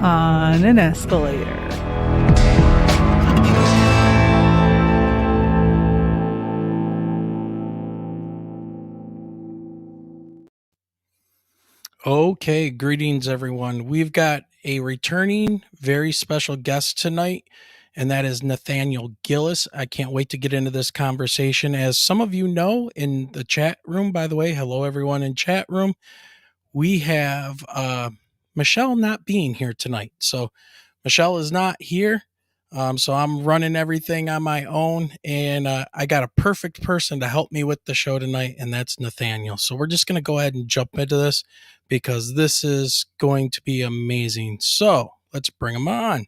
on an escalator. Okay, greetings everyone. We've got a returning very special guest tonight, and that is Nathaniel Gillis. I can't wait to get into this conversation. As some of you know in the chat room, by the way, hello everyone in chat room. We have Michelle not being here tonight. So Michelle is not here. So I'm running everything on my own, and I got a perfect person to help me with the show tonight, and that's Nathaniel. So we're just going to go ahead and jump into this because this is going to be amazing. So let's bring him on.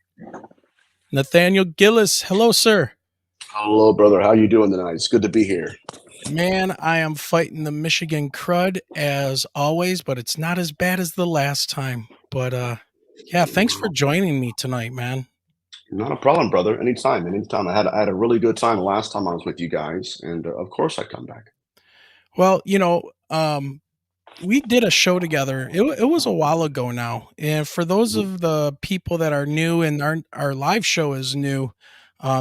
Nathaniel Gillis. Hello, sir. Hello, brother. How you doing tonight? It's good to be here. Man, I am fighting the Michigan crud as always, but it's not as bad as the last time. But yeah, thanks for joining me tonight, man. Not a problem, brother. Anytime, anytime. I had a really good time the last time I was with you guys, and of course I come back. Well, we did a show together. It was a while ago now. And for those of the people that are new and our live show is new,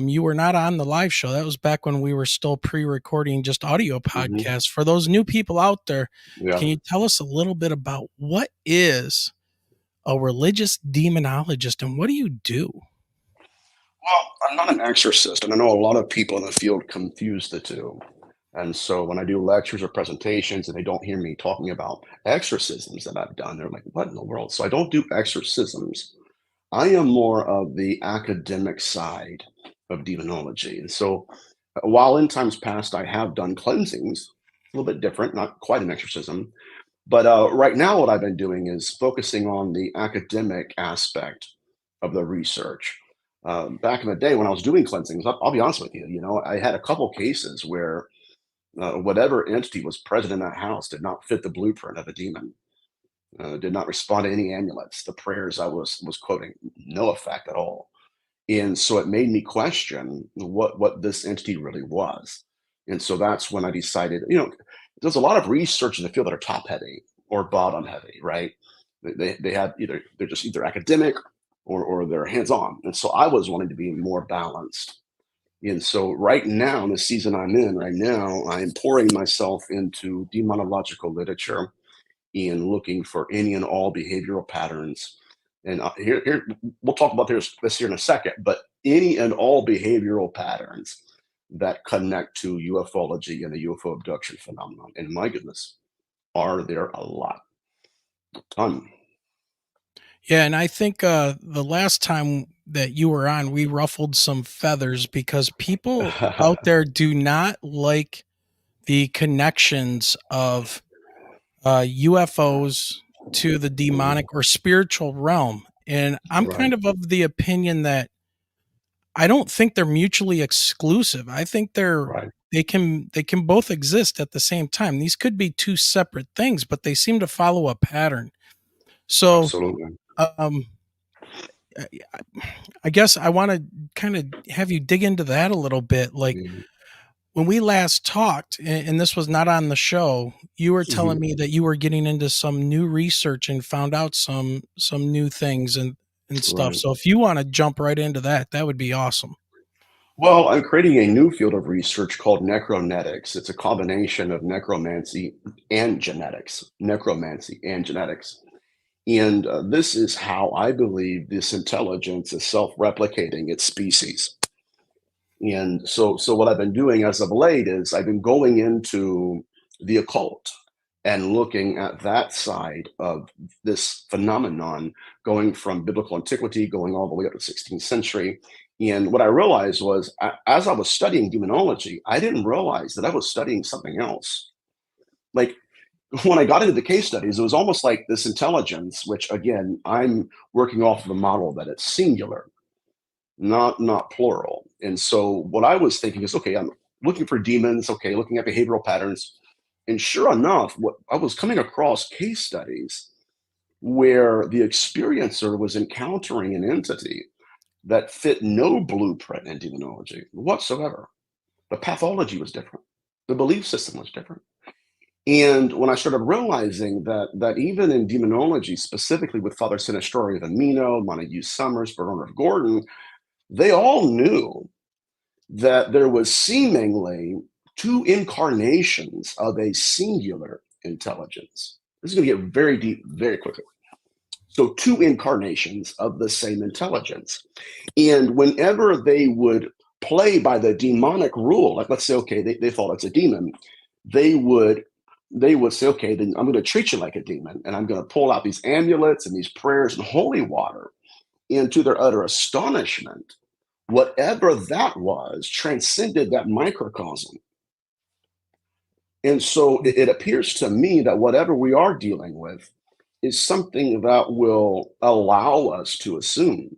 you were not on the live show. That was back when we were still pre-recording just audio Hmm. podcasts. For those new people out there, Yeah. can you tell us a little bit about what is a religious demonologist and what do you do? Well, I'm not an exorcist, and I know a lot of people in the field confuse the two. And so when I do lectures or presentations and they don't hear me talking about exorcisms that I've done, they're like, what in the world? So I don't do exorcisms. I am more of the academic side of demonology. And so while in times past I have done cleansings, a little bit different, not quite an exorcism, but right now what I've been doing is focusing on the academic aspect of the research. Back in the day when I was doing cleansings, I'll be honest with you, I had a couple cases where whatever entity was present in that house did not fit the blueprint of a demon, did not respond to any amulets. The prayers I was quoting, no effect at all. And so it made me question what this entity really was. And so that's when I decided, there's a lot of research in the field that are top heavy or bottom heavy, right? They have they're just either academic or they're hands on. And so I was wanting to be more balanced. And so right now, in the season I'm in right now, I'm pouring myself into demonological literature and looking for any and all behavioral patterns. And here we'll talk about this here in a second, but any and all behavioral patterns that connect to ufology and the UFO abduction phenomenon. And my goodness, are there a lot? Ton. Yeah, and I think the last time that you were on, we ruffled some feathers because people out there do not like the connections of UFOs to the demonic or spiritual realm. And I'm Right, kind of the opinion that I don't think they're mutually exclusive. I think right, they can both exist at the same time. These could be two separate things, but they seem to follow a pattern. So, absolutely. um, I I guess I want to kind of have you dig into that a little bit. Like Mhm. when we last talked, and this was not on the show, you were telling Mhm. me that you were getting into some new research and found out some new things and stuff. Right. So if you want to jump right into that, that would be awesome. Well, I'm creating a new field of research called necronetics. It's a combination of necromancy and genetics. Necromancy and genetics. And this is how I believe this intelligence is self-replicating its species. And so what I've been doing as of late is I've been going into the occult and looking at that side of this phenomenon, going from biblical antiquity, going all the way up to the 16th century. And what I realized was, as I was studying demonology, I didn't realize that I was studying something else. Like when I got into the case studies, it was almost like this intelligence, which again, I'm working off of the model that it's singular, not plural. And so what I was thinking is, okay, I'm looking for demons, okay, looking at behavioral patterns. And sure enough, what I was coming across case studies where the experiencer was encountering an entity that fit no blueprint in demonology whatsoever. The pathology was different. The belief system was different. And when I started realizing that even in demonology, specifically with Father Sinistorio of Amino, Montague Summers, Bernard of Gordon, they all knew that there was seemingly two incarnations of a singular intelligence. This is going to get very deep very quickly. So, two incarnations of the same intelligence. And whenever they would play by the demonic rule, like let's say, okay, they thought it's a demon, they would they would say, okay, then I'm going to treat you like a demon, and I'm going to pull out these amulets and these prayers and holy water. And to their utter astonishment, whatever that was transcended that microcosm. And so it appears to me that whatever we are dealing with is something that will allow us to assume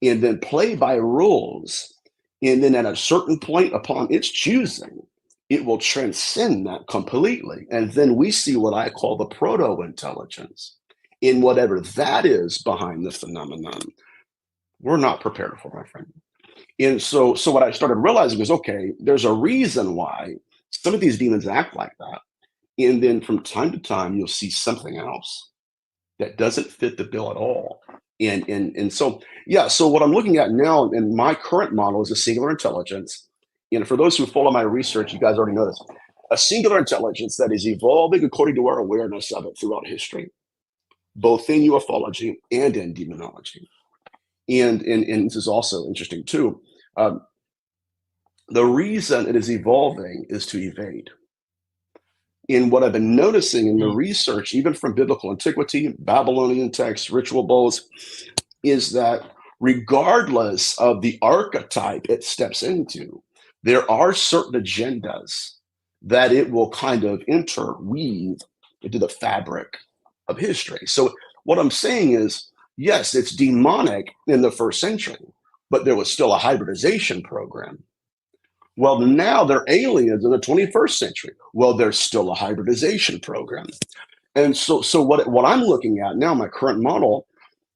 and then play by rules. And then at a certain point upon its choosing, it will transcend that completely. And then we see what I call the proto intelligence. In whatever that is behind the phenomenon, we're not prepared for, my friend. And so what I started realizing was, okay, there's a reason why some of these demons act like that. And then from time to time, you'll see something else that doesn't fit the bill at all. And so, yeah, so what I'm looking at now in my current model is a singular intelligence. And for those who follow my research, you guys already know this. A singular intelligence that is evolving according to our awareness of it throughout history, both in ufology and in demonology. And this is also interesting too. The reason it is evolving is to evade. And what I've been noticing in the research, even from biblical antiquity, Babylonian texts, ritual bowls, is that regardless of the archetype it steps into, there are certain agendas that it will kind of interweave into the fabric of history. So what I'm saying is, yes, it's demonic in the first century, but there was still a hybridization program. Well, now they're aliens in the 21st century. Well, there's still a hybridization program. And so what I'm looking at now, my current model,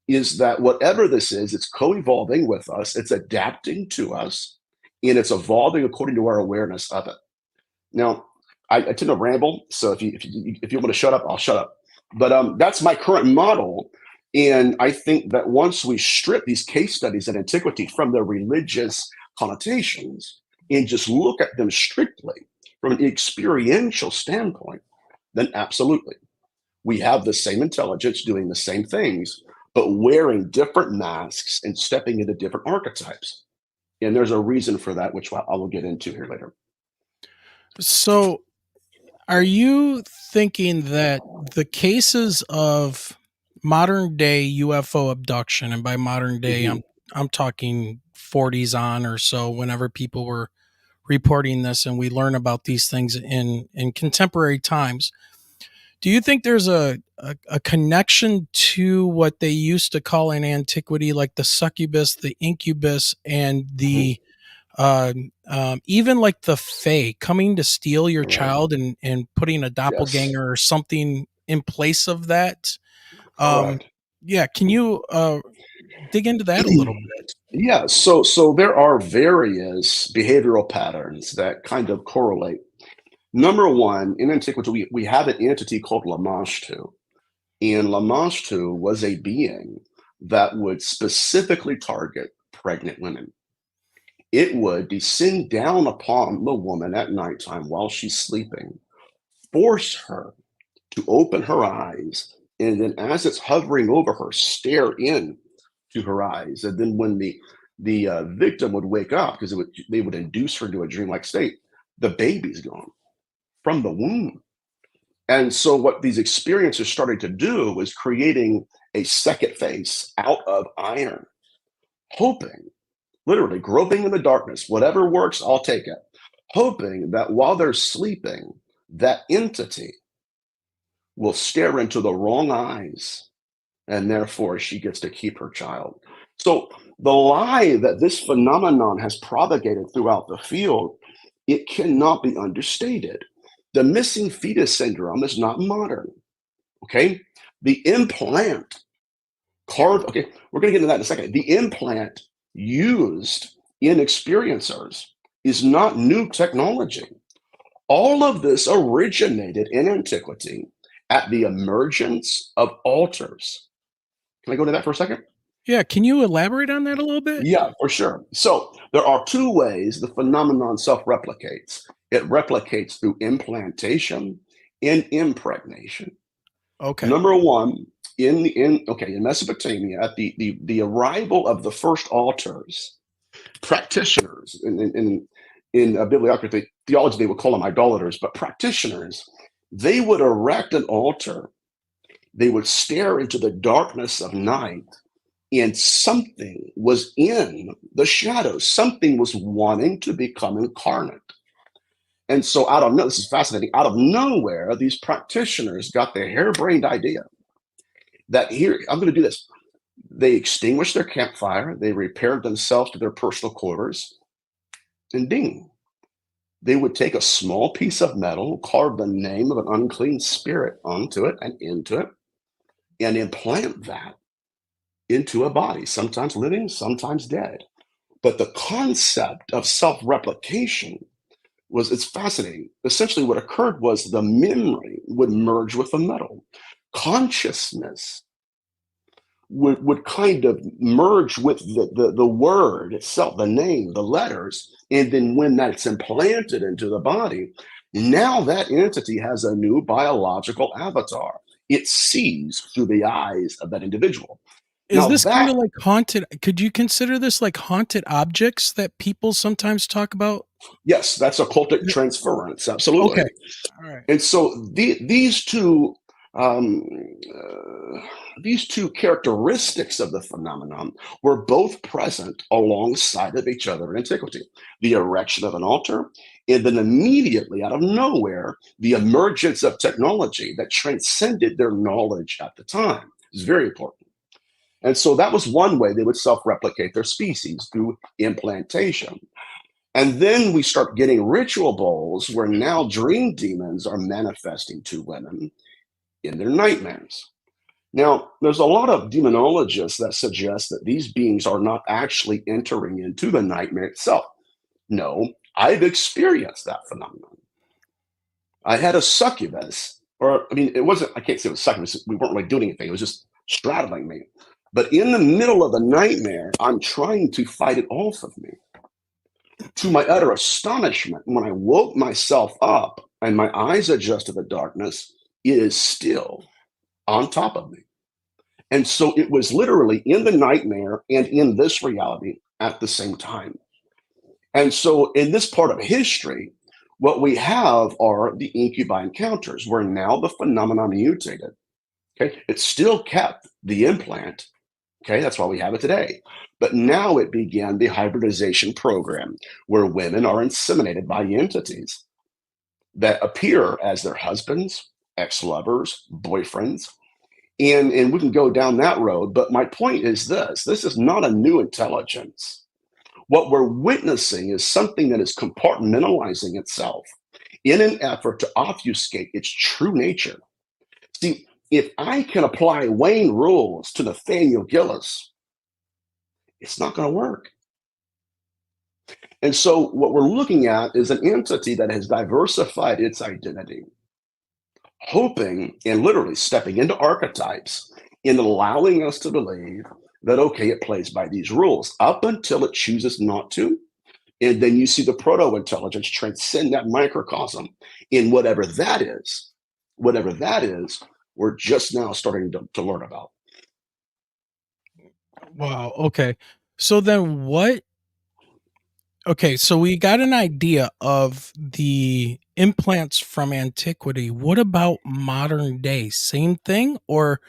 is that whatever this is, it's co-evolving with us, it's adapting to us, and it's evolving according to our awareness of it. Now, I tend to ramble, so if you want to shut up, I'll shut up. But that's my current model, and I think that once we strip these case studies in antiquity from their religious connotations and just look at them strictly from an experiential standpoint, then absolutely, we have the same intelligence doing the same things, but wearing different masks and stepping into different archetypes. And there's a reason for that, which I will get into here later. So, are you thinking that the cases of modern day UFO abduction, and by modern day, Mhm. I'm talking 40s on or so, whenever people were reporting this, and we learn about these things in contemporary times. Do you think there's a connection to what they used to call in antiquity, like the succubus, the incubus, and the even like the fae coming to steal your Right. child and putting a Yes. doppelganger or something in place of that? Um, Correct. yeah, can you dig into that a little bit? Yeah. So there are various behavioral patterns that kind of correlate. Number one, in antiquity, we have an entity called Lamashtu. And Lamashtu was a being that would specifically target pregnant women. It would descend down upon the woman at nighttime while she's sleeping, force her to open her eyes, and then as it's hovering over her, stare in to her eyes. And then when the victim would wake up, because they would induce her to a dreamlike state, the baby's gone from the womb. And so what these experiences started to do was creating a second face out of iron, hoping, literally groping in the darkness, whatever works, I'll take it, hoping that while they're sleeping, that entity will stare into the wrong eyes, and therefore she gets to keep her child. So the lie that this phenomenon has propagated throughout the field, it cannot be understated. The missing fetus syndrome is not modern. Okay. The implant carved, okay, we're going to get into that in a second. The implant used in experiencers is not new technology. All of this originated in antiquity at the emergence of altars. Can I go to that for a second? Yeah, can you elaborate on that a little bit? Yeah, for sure. So there are two ways the phenomenon self-replicates. It replicates through implantation and impregnation. Okay. Number one, in Mesopotamia, at the arrival of the first altars, practitioners in bibliography theology, they would call them idolaters, but practitioners, they would erect an altar. They would stare into the darkness of night, and something was in the shadows. Something was wanting to become incarnate. And so, this is fascinating. Out of nowhere, these practitioners got the harebrained idea that here, I'm going to do this. They extinguished their campfire, they repaired themselves to their personal quarters, and ding, they would take a small piece of metal, carve the name of an unclean spirit onto it and into it, and implant that into a body, sometimes living, sometimes dead. But the concept of self replication it's fascinating. Essentially, what occurred was the memory would merge with the metal. Consciousness would kind of merge with the word itself, the name, the letters. And then when that's implanted into the body, now that entity has a new biological avatar. It sees through the eyes of that individual. Is Now this that kinda like haunted could you consider this like haunted objects that people sometimes talk about? Yes, that's occultic Th transference, Okay. absolutely. Alright. And so um, uh, these two characteristics of the phenomenon were both present alongside of each other in antiquity. The erection of an altar, and then immediately out of nowhere, the emergence of technology that transcended their knowledge at the time. Is very important. And so that was one way they would self-replicate their species through implantation. And then we start getting ritual bowls where now dream demons are manifesting to women in their nightmares. Now, there's a lot of demonologists that suggest that these beings are not actually entering into the nightmare itself. No, I've experienced that phenomenon. I had a succubus, or I mean, it wasn't, I can't say it was succubus, we weren't really doing anything, it was just straddling me. But in the middle of the nightmare, I'm trying to fight it off of me. To my utter astonishment, when I woke myself up and my eyes adjusted to the darkness, it is still on top of me. And so it was literally in the nightmare and in this reality at the same time. And so in this part of history, what we have are the incubi encounters, where now the phenomenon mutated. Okay, it still kept the implant. Okay, that's why we have it today. But now it began the hybridization program, where women are inseminated by entities that appear as their husbands, ex-lovers, boyfriends, and we can go down that road. But my point is this is not a new intelligence. What we're witnessing is something that is compartmentalizing itself in an effort to obfuscate its true nature. See, if I can apply Wayne rules to Nathaniel Gillis, it's not going to work. And so what we're looking at is an entity that has diversified its identity, hoping and literally stepping into archetypes and allowing us to believe that, okay, it plays by these rules up until it chooses not to. And then you see the proto intelligence transcend that microcosm in whatever that is, we're just now starting to learn about. Wow, okay. So then what Okay, so we got an idea of the implants from antiquity. What about modern day? Same thing? Or,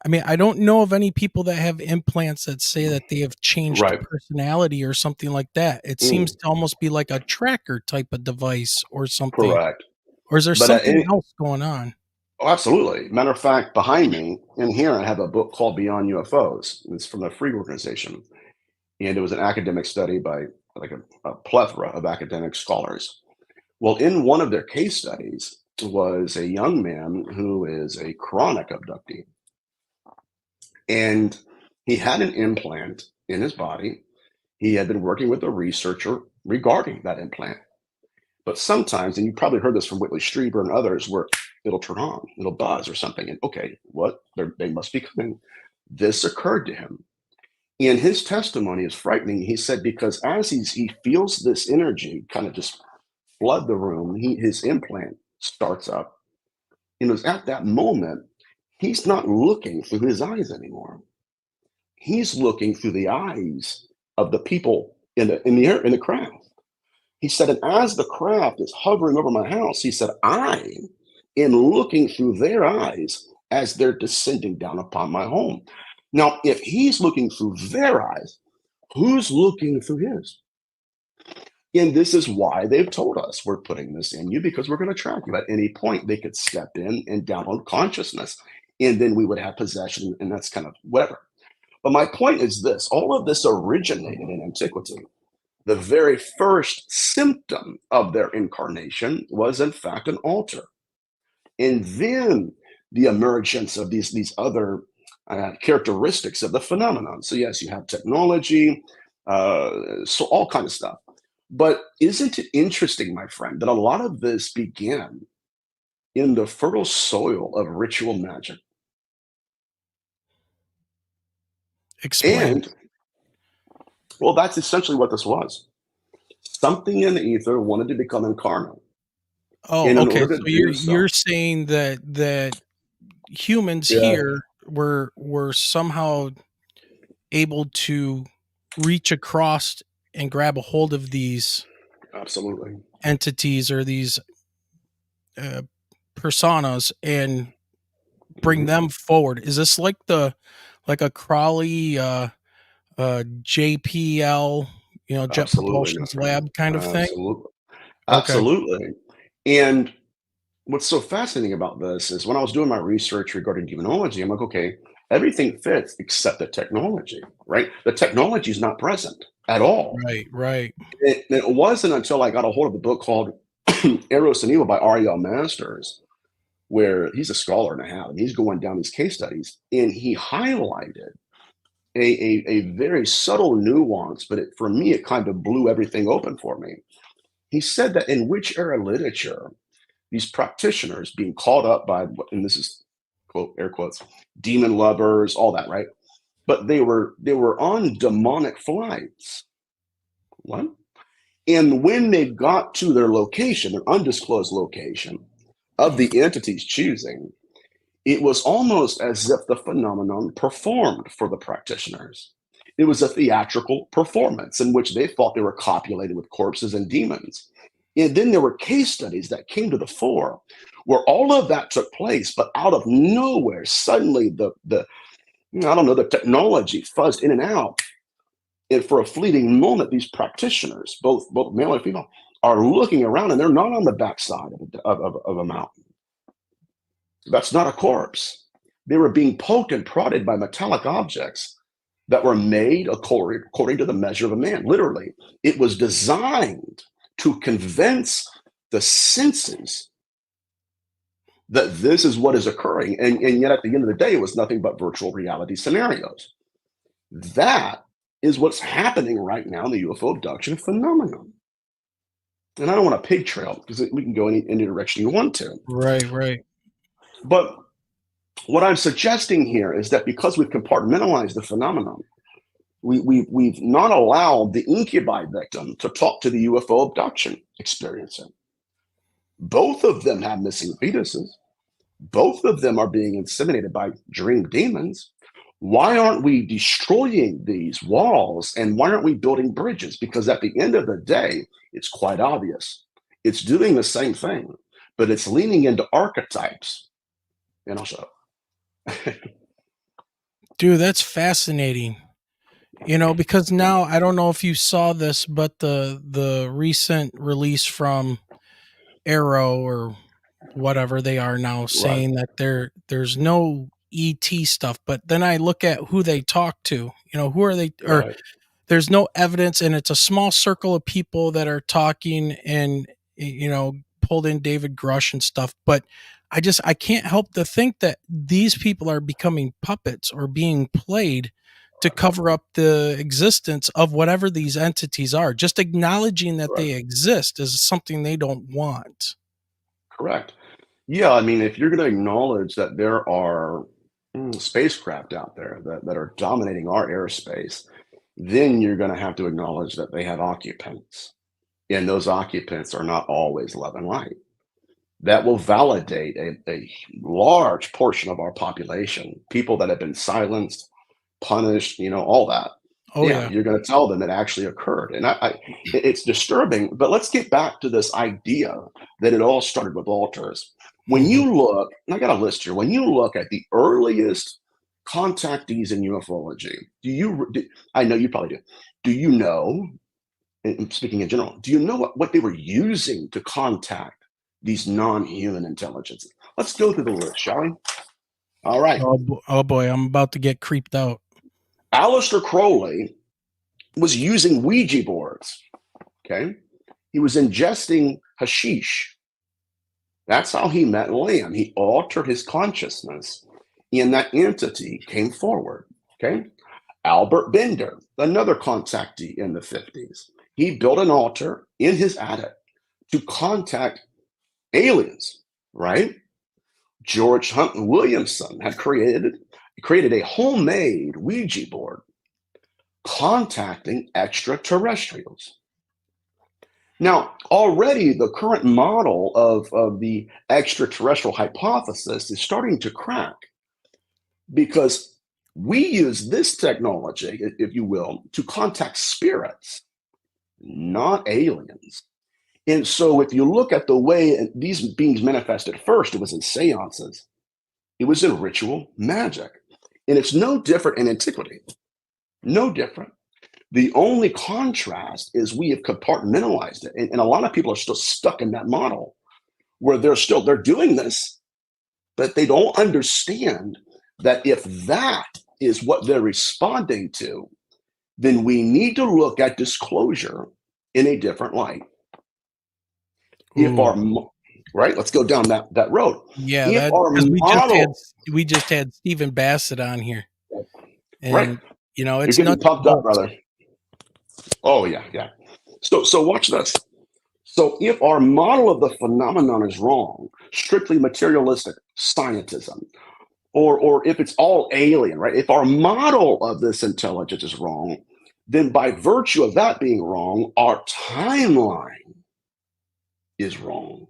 I mean, I don't know of any people that have implants that say that they have changed Right. personality or something like that. It seems Mm, to almost be like a tracker type of device or something. correct. Or is there But something else going on? oh, absolutely. Matter of fact, behind me in here, I have a book called Beyond UFOs. It's from the Free Organization. And it was an academic study by like a plethora of academic scholars. Well, in one of their case studies was a young man who is a chronic abductee. And he had an implant in his body. He had been working with a researcher regarding that implant. But sometimes, and you probably heard this from Whitley Strieber and others, where it'll turn on, it'll buzz or something, and okay, what? They must be coming. This occurred to him. And his testimony is frightening. He said, because as he feels this energy kind of just flood the room, his implant starts up. And it was at that moment, he's not looking through his eyes anymore. He's looking through the eyes of the people in the craft. He said, and as the craft is hovering over my house, he said, I am looking through their eyes as they're descending down upon my home. Now, if he's looking through their eyes, who's looking through his? And this is why they've told us we're putting this in you because we're going to track you. At any point, they could step in and download consciousness, and then we would have possession, and that's kind of whatever. But my point is this: all of this originated in antiquity. The very first symptom of their incarnation was, in fact, an altar. And then the emergence of these other characteristics of the phenomenon. So yes, you have technology, so all kind of stuff. But isn't it interesting, my friend, that a lot of this began in the fertile soil of ritual magic? Explain. And, well, that's essentially what this was. Something in the ether wanted to become incarnate. And Oh, in okay. order So to do you're so, saying that humans yeah, here were somehow able to reach across and grab a hold of these absolutely. entities or these uh, personas and bring Mhm. them forward. Is this like a Crowley JPL, Jet Absolutely, my Propulsion's friend. lab kind of thing? Absolutely. Okay. Absolutely. And what's so fascinating about this is when I was doing my research regarding demonology, I'm like, okay, everything fits except the technology, right? The technology is not present at all. Right, right. It wasn't until I got a hold of a book called Eros and Evil by Ariel Masters, where he's a scholar and a half, and he's going down these case studies, and he highlighted a very subtle nuance, but for me, it kind of blew everything open for me. He said that in which era literature, these practitioners being caught up by, and this is quote air quotes, demon lovers, all that, right? But they were on demonic flights. What? And when they got to their location, their undisclosed location of the entity's choosing, it was almost as if the phenomenon performed for the practitioners. It was a theatrical performance in which they thought they were copulating with corpses and demons. And then there were case studies that came to the fore where all of that took place, but out of nowhere, suddenly the I don't know, the technology fuzzed in and out. And for a fleeting moment, these practitioners, both male and female, are looking around and they're not on the backside of a mountain. That's not a corpse. They were being poked and prodded by metallic objects that were made according to the measure of a man. Literally, it was designed to convince the senses that this is what is occurring. And yet, at the end of the day, it was nothing but virtual reality scenarios. That is what's happening right now in the UFO abduction phenomenon. And I don't want to pig trail because we can go any direction you want to. Right, right. But what I'm suggesting here is that because we've compartmentalized the phenomenon, we've not allowed the incubi victim to talk to the UFO abduction experiencer. Both of them have missing fetuses. Both of them are being inseminated by dream demons. Why aren't we destroying these walls and why aren't we building bridges? Because at the end of the day, it's quite obvious. It's doing the same thing, but it's leaning into archetypes. And I'll shut up. Dude, that's fascinating. Because now I don't know if you saw this, but the recent release from Arrow or whatever they are now Right, saying that there's no ET stuff, but then I look at who they talk to. Who are they? Or right, there's no evidence, and it's a small circle of people that are talking and pulled in David Grush and stuff. But I can't help to think that these people are becoming puppets or being played to cover up the existence of whatever these entities are. Just acknowledging that they Correct. exist is something they don't want. Correct. Yeah, I mean, if you're going to acknowledge that there are spacecraft out there that are dominating our airspace, then you're going to have to acknowledge that they have occupants. And those occupants are not always love and light. That will validate a large portion of our population, people that have been silenced, punished, all that. Oh Yeah, yeah. you're going to tell them it actually occurred. And it's disturbing, but let's get back to this idea that it all started with altars. When Mhm. you look, and I got a list here, when you look at the earliest contactees in ufology, I know you probably do. Do you know, and speaking in general, do you know what they were using to contact these non-human intelligences? Let's go through the list, shall we? All right. Oh boy, I'm about to get creeped out. Aleister Crowley was using Ouija boards. Okay. He was ingesting hashish. That's how he met Lamb. He altered his consciousness, and that entity came forward. Okay. Albert Bender, another contactee in the 50s, he built an altar in his attic to contact aliens, right? George Hunt Williamson had created a homemade Ouija board contacting extraterrestrials. Now, already the current model of the extraterrestrial hypothesis is starting to crack because we use this technology, if you will, to contact spirits, not aliens. And so if you look at the way these beings manifested first, it was in seances, it was in ritual magic. And it's no different in antiquity, no different. The only contrast is we have compartmentalized it. And a lot of people are still stuck in that model where they're doing this, but they don't understand that if that is what they're responding to, then we need to look at disclosure in a different light. If our right, let's go down that road. Yeah, If that our because model, we just had Stephen Bassett on here, right, and you're it's getting nuts and pumped up, bolts. brother. Oh yeah, yeah. So watch this. So if our model of the phenomenon is wrong, strictly materialistic scientism, or if it's all alien, right? If our model of this intelligence is wrong, then by virtue of that being wrong, our timeline is wrong.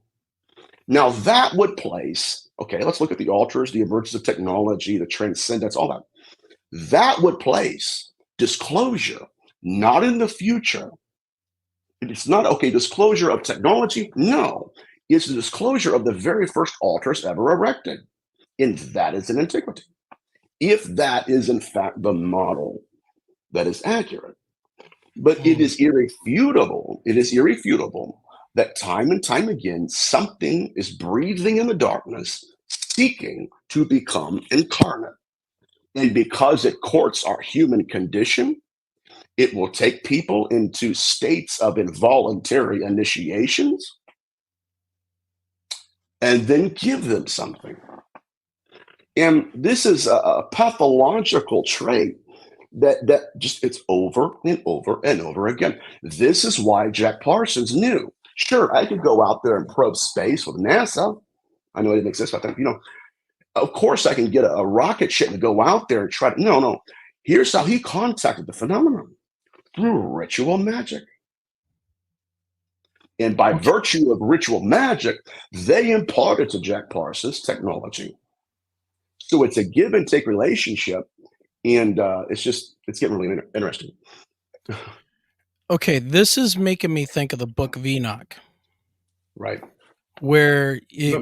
Now that would place, okay, let's look at the altars, the emergence of technology, the transcendence, all that. That would place disclosure not in the future. It's not, okay, disclosure of technology. No, it's the disclosure of the very first altars ever erected. And that is an antiquity. If that is in fact the model that is accurate. But it is irrefutable that time and time again, something is breathing in the darkness, seeking to become incarnate. And because it courts our human condition, it will take people into states of involuntary initiations and then give them something. And this is a pathological trait that just it's over and over and over again. This is why Jack Parsons knew. Sure, I could go out there and probe space with NASA. I know it didn't exist, but of course I can get a rocket ship and go out there and try to. No. Here's how he contacted the phenomenon through ritual magic. And by Okay. virtue of ritual magic, they imparted to Jack Parsons technology. So it's a give and take relationship, and it's getting really interesting. Okay, this is making me think of the Book of Enoch, Right. where it Yep.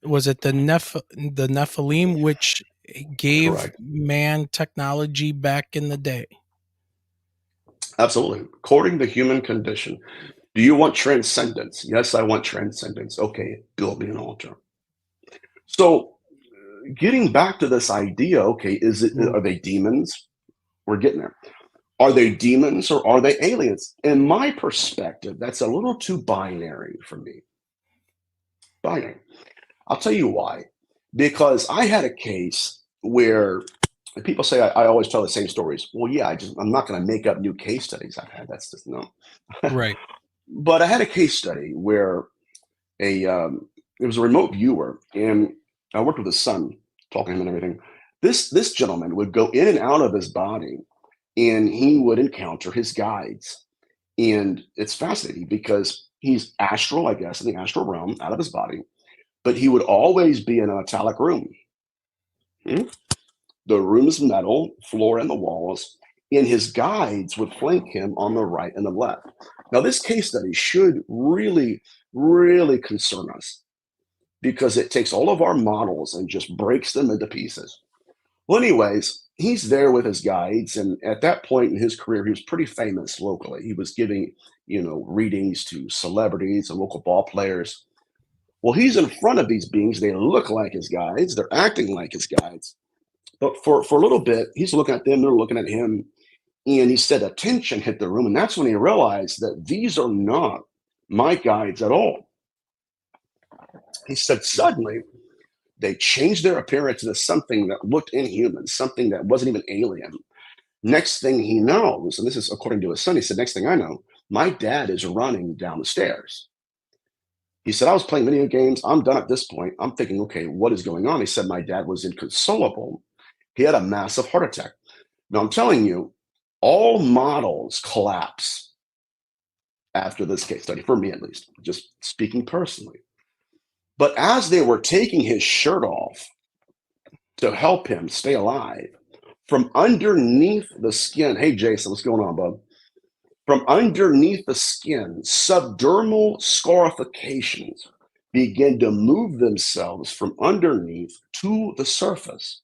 was it the Nephilim, which gave Correct. man technology back in the day. Absolutely. According to the human condition. Do you want transcendence? Yes, I want transcendence. Okay, build me an altar. So getting back to this idea, okay, are they demons? We're getting there. Are they demons or are they aliens? In my perspective, that's a little too binary for me. Binary. I'll tell you why. Because I had a case where people say I always tell the same stories. Well, yeah, I'm not going to make up new case studies I've had. That's just no. Right. But I had a case study where a it was a remote viewer, and I worked with his son, talking to him and everything. This gentleman would go in and out of his body, and he would encounter his guides. And it's fascinating because he's astral, I guess, in the astral realm, out of his body, but he would always be in a metallic room. Hmm? The room is metal, floor and the walls, and his guides would flank him on the right and the left. Now, this case study should really, really concern us because it takes all of our models and just breaks them into pieces. Well, anyways, he's there with his guides, and at that point in his career, he was pretty famous locally. He was giving, readings to celebrities and local ball players. Well, he's in front of these beings. They look like his guides. They're acting like his guides. But for a little bit, he's looking at them. They're looking at him, and he said a tension hit the room, and that's when he realized that these are not my guides at all. He said suddenly they changed their appearance into something that looked inhuman, something that wasn't even alien. Next thing he knows, and this is according to his son, he said, next thing I know, my dad is running down the stairs. He said, I was playing video games. I'm done at this point. I'm thinking, okay, what is going on? He said, my dad was inconsolable. He had a massive heart attack. Now, I'm telling you, all models collapse after this case study, for me at least, just speaking personally. But as they were taking his shirt off to help him stay alive, from underneath the skin, hey, Jason, what's going on, bub? From underneath the skin, subdermal scarifications begin to move themselves from underneath to the surface.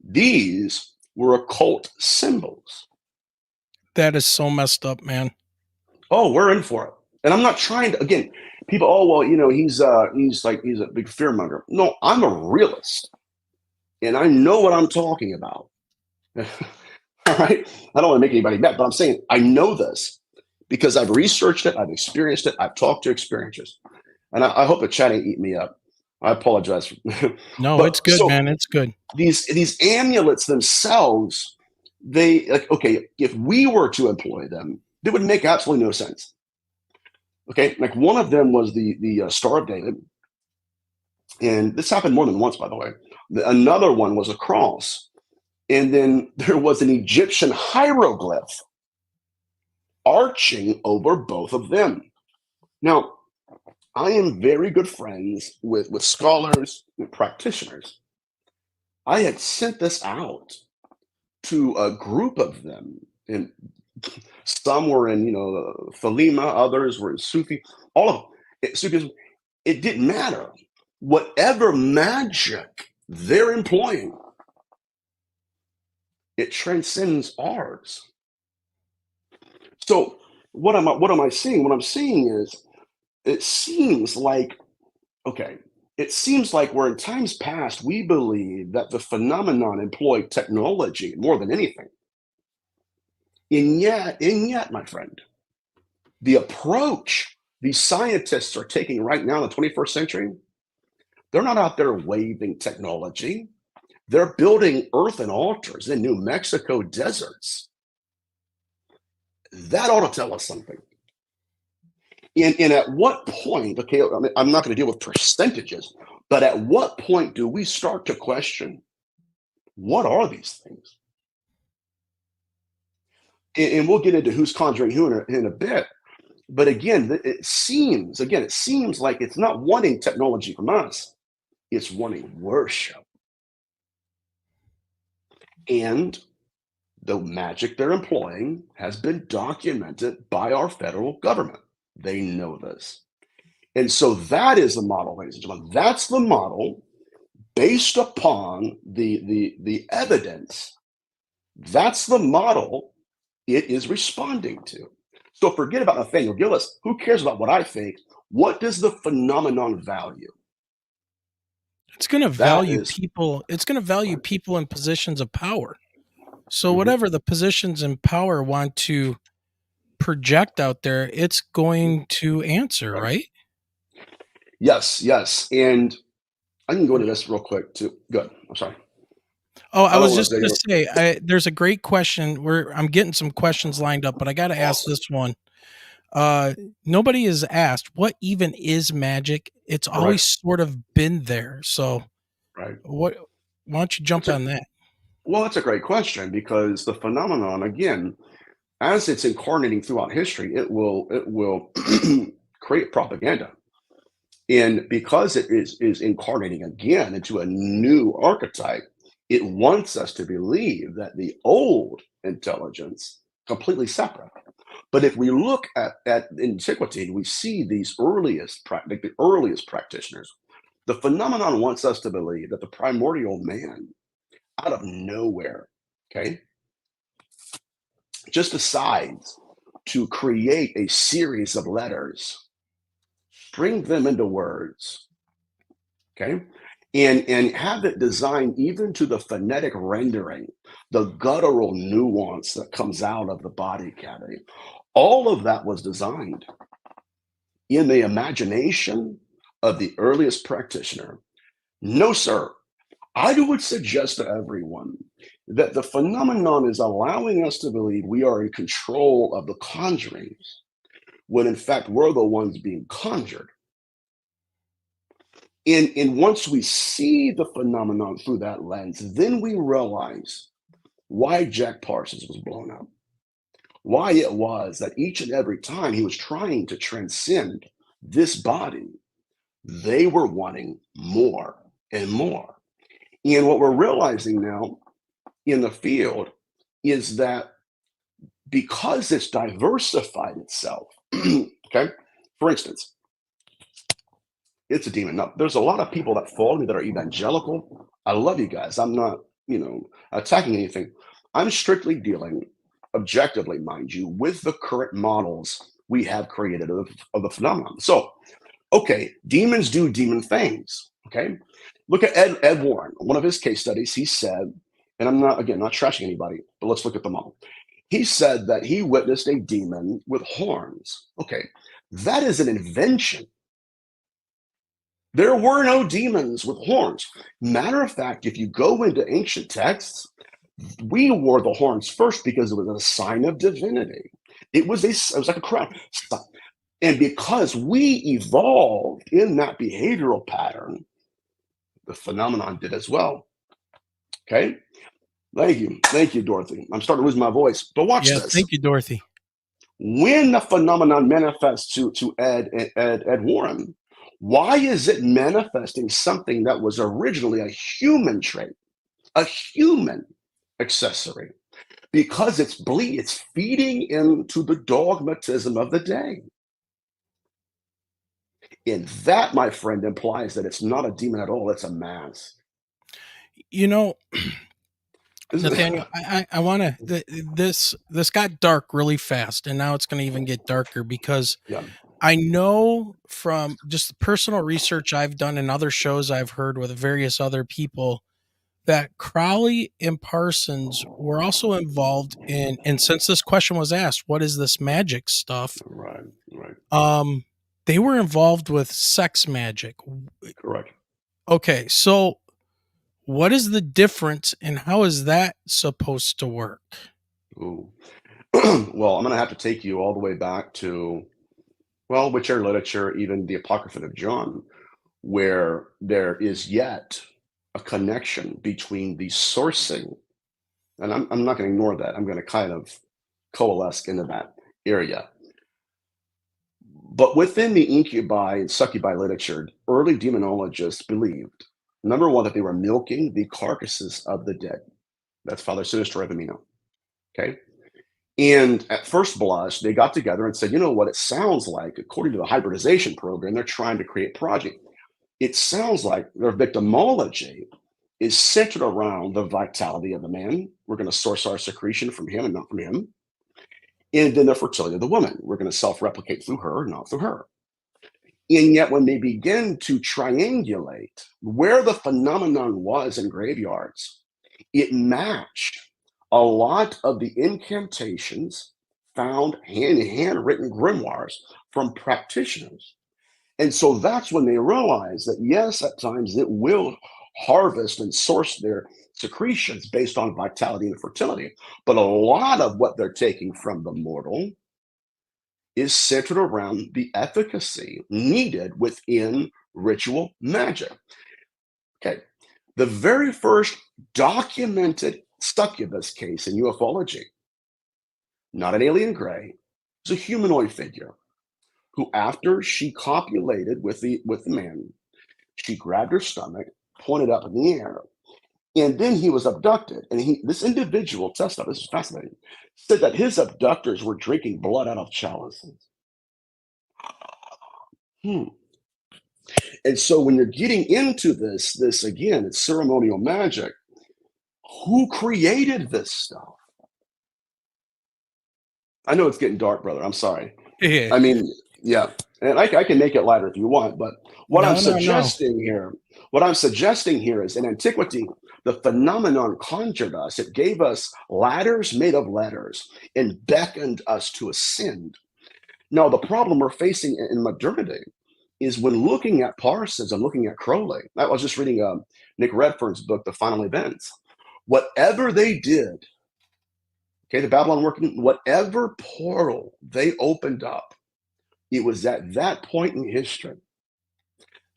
These were occult symbols. That is so messed up, man. Oh, we're in for it. And I'm not trying to, again, people, oh, well, he's a big fear monger. No, I'm a realist. And I know what I'm talking about. All right. I don't want to make anybody mad, but I'm saying I know this because I've researched it, I've experienced it, I've talked to experiencers. And I hope the chat ain't eat me up. I apologize. No, But it's good, so man. It's good. these amulets themselves, they like, okay, if we were to employ them, they would make absolutely no sense. Okay, like one of them was the Star of David, and this happened more than once, by the way. Another one was a cross, and then there was an Egyptian hieroglyph arching over both of them. Now, I am very good friends with scholars and practitioners. I had sent this out to a group of them, and some were in, Thelema, others were in Sufi, all of them. Sufism, it didn't matter. Whatever magic they're employing, it transcends ours. So what am I seeing? What I'm seeing is it seems like, okay, it seems like where in times past we believe that the phenomenon employed technology more than anything. And yet, my friend, the approach these scientists are taking right now in the 21st century, they're not out there waving technology. They're building earthen altars in New Mexico deserts. That ought to tell us something. And at what point, okay, I mean, I'm not going to deal with percentages, but at what point do we start to question what are these things? And we'll get into who's conjuring who in a bit. But again, it seems like it's not wanting technology from us, it's wanting worship. And the magic they're employing has been documented by our federal government. They know this. And so that is the model, ladies and gentlemen. That's the model based upon the evidence. That's the model it is responding to. So forget about Nathaniel Gillis. Who cares about what I think? What does the phenomenon value? It's going to That value is people. It's going to value right. people in positions of power. So Mhm. whatever the positions in power want to project out there, it's going to answer, Right. right? Yes, yes. And I can go into this real quick too. Good. I'm sorry. Oh, I I don't was want just to say gonna say, there's a great question where I'm getting some questions lined up, but I gotta ask awesome. this one. Uh, Nobody has asked, what even is magic? It's always Correct. sort of been there. So Right. what why don't you That's jump a on that? well, that's a great question because the phenomenon, again, as it's incarnating throughout history, it will create propaganda. And because it is incarnating again into a new archetype, it wants us to believe that the old intelligence completely separate. But if we look at antiquity, we see these like the earliest practitioners. The phenomenon wants us to believe that the primordial man, out of nowhere, okay, just decides to create a series of letters, bring them into words, okay, and have it designed even to the phonetic rendering, the guttural nuance that comes out of the body cavity. All of that was designed in the imagination of the earliest practitioner. No, sir. I would suggest to everyone that the phenomenon is allowing us to believe we are in control of the conjurings, when in fact we're the ones being conjured. And once we see the phenomenon through that lens, then we realize why Jack Parsons was blown up, why it was that each and every time he was trying to transcend this body, they were wanting more and more. And what we're realizing now in the field is that because it's diversified itself, okay, for instance, it's a demon. Now, there's a lot of people that follow me that are evangelical. I love you guys. I'm not, attacking anything. I'm strictly dealing, objectively, mind you, with the current models we have created of the phenomenon. So, okay, demons do demon things. Okay, look at Ed Warren. One of his case studies, he said, and I'm not again not trashing anybody, but let's look at the model. He said that he witnessed a demon with horns. Okay, that is an invention. There were no demons with horns. Matter of fact, if you go into ancient texts, we wore the horns first because it was a sign of divinity. It was like a crown. And because we evolved in that behavioral pattern, the phenomenon did as well. Okay. Thank you, Dorothy. I'm starting to lose my voice. But watch Yeah, this. thank you, Dorothy. When the phenomenon manifests to Ed Warren, why is it manifesting something that was originally a human trait, a human accessory? Because it's feeding into the dogmatism of the day. And that, my friend, implies that it's not a demon at all, it's a mask. You know, Isn't Nathaniel, it? I want to. This got dark really fast, and now it's going to even get darker because Yeah, I know from just the personal research I've done and other shows I've heard with various other people that Crowley and Parsons were also involved in. And since this question was asked, what is this magic stuff? right, right, Um, they were involved with sex magic. correct. Okay, so what is the difference and how is that supposed to work? Ooh. Well, I'm going to have to take you all the way back to, well, whichever literature, even the Apocrypha of John, where there is yet a connection between the sourcing, and I'm not going to ignore that. I'm going to kind of coalesce into that area. But within the incubi and succubi literature, early demonologists believed, number one, that they were milking the carcasses of the dead. That's Father Sinister Evamino. Okay. And at first blush, they got together and said, you know what, it sounds like, according to the hybridization program, they're trying to create project. It sounds like their victimology is centered around the vitality of the man. We're going to source our secretion from him and not from him. And then the fertility of the woman. We're going to self replicate through her, not through her. And yet, when they begin to triangulate where the phenomenon was in graveyards, it matched a lot of the incantations found in handwritten grimoires from practitioners. And so that's when they realize that, yes, at times it will harvest and source their secretions based on vitality and fertility. But a lot of what they're taking from the mortal is centered around the efficacy needed within ritual magic. Okay, the very first documented succubus case in ufology, not an alien gray, is a humanoid figure who, after she copulated with the man, she grabbed her stomach, pointed up in the air, and then he was abducted. And this individual testified, this is fascinating, said that his abductors were drinking blood out of chalices. And so when you're getting into this again, it's ceremonial magic. Who created this stuff? I know it's getting dark, brother. I'm sorry. Yeah. I mean, yeah, and I can make it lighter if you want, but what No, I'm no, no. suggesting here, what I'm suggesting here is in antiquity, the phenomenon conjured us. It gave us ladders made of letters and beckoned us to ascend. Now, the problem we're facing in modernity is when looking at Parsons and looking at Crowley. I was just reading Nick Redfern's book, The Final Events. Whatever they did, okay, the Babylon working, whatever portal they opened up, it was at that point in history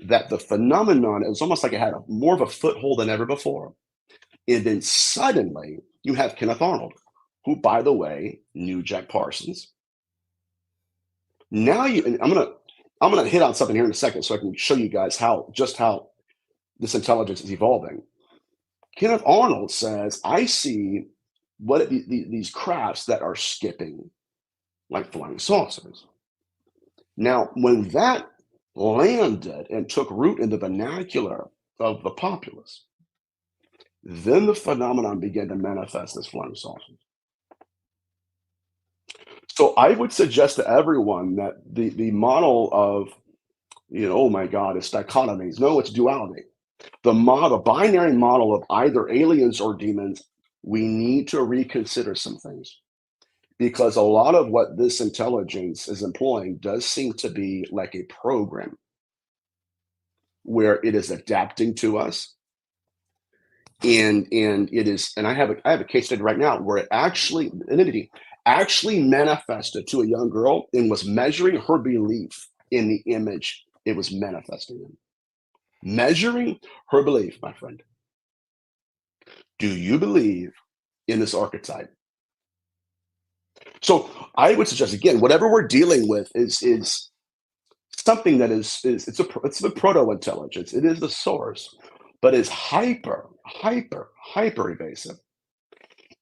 that the phenomenon, it was almost like it had more of a foothold than ever before. And then suddenly you have Kenneth Arnold, who, by the way, knew Jack Parsons. Now and I'm gonna hit on something here in a second so I can show you guys how this intelligence is evolving. Kenneth Arnold says, I see these crafts that are skipping like flying saucers. Now, when that landed and took root in the vernacular of the populace, then the phenomenon began to manifest as flying saucers. So I would suggest to everyone that the model of, oh my God, it's dichotomies. No, it's duality. The binary model of either aliens or demons, we need to reconsider some things. Because a lot of what this intelligence is employing does seem to be like a program where it is adapting to us. And it is, and I have a case study right now where an entity actually manifested to a young girl and was measuring her belief in the image it was manifesting in. Measuring her belief, my friend. Do you believe in this archetype? So I would suggest, again, whatever we're dealing with is something that it's the proto-intelligence. It is the source, but it's hyper evasive.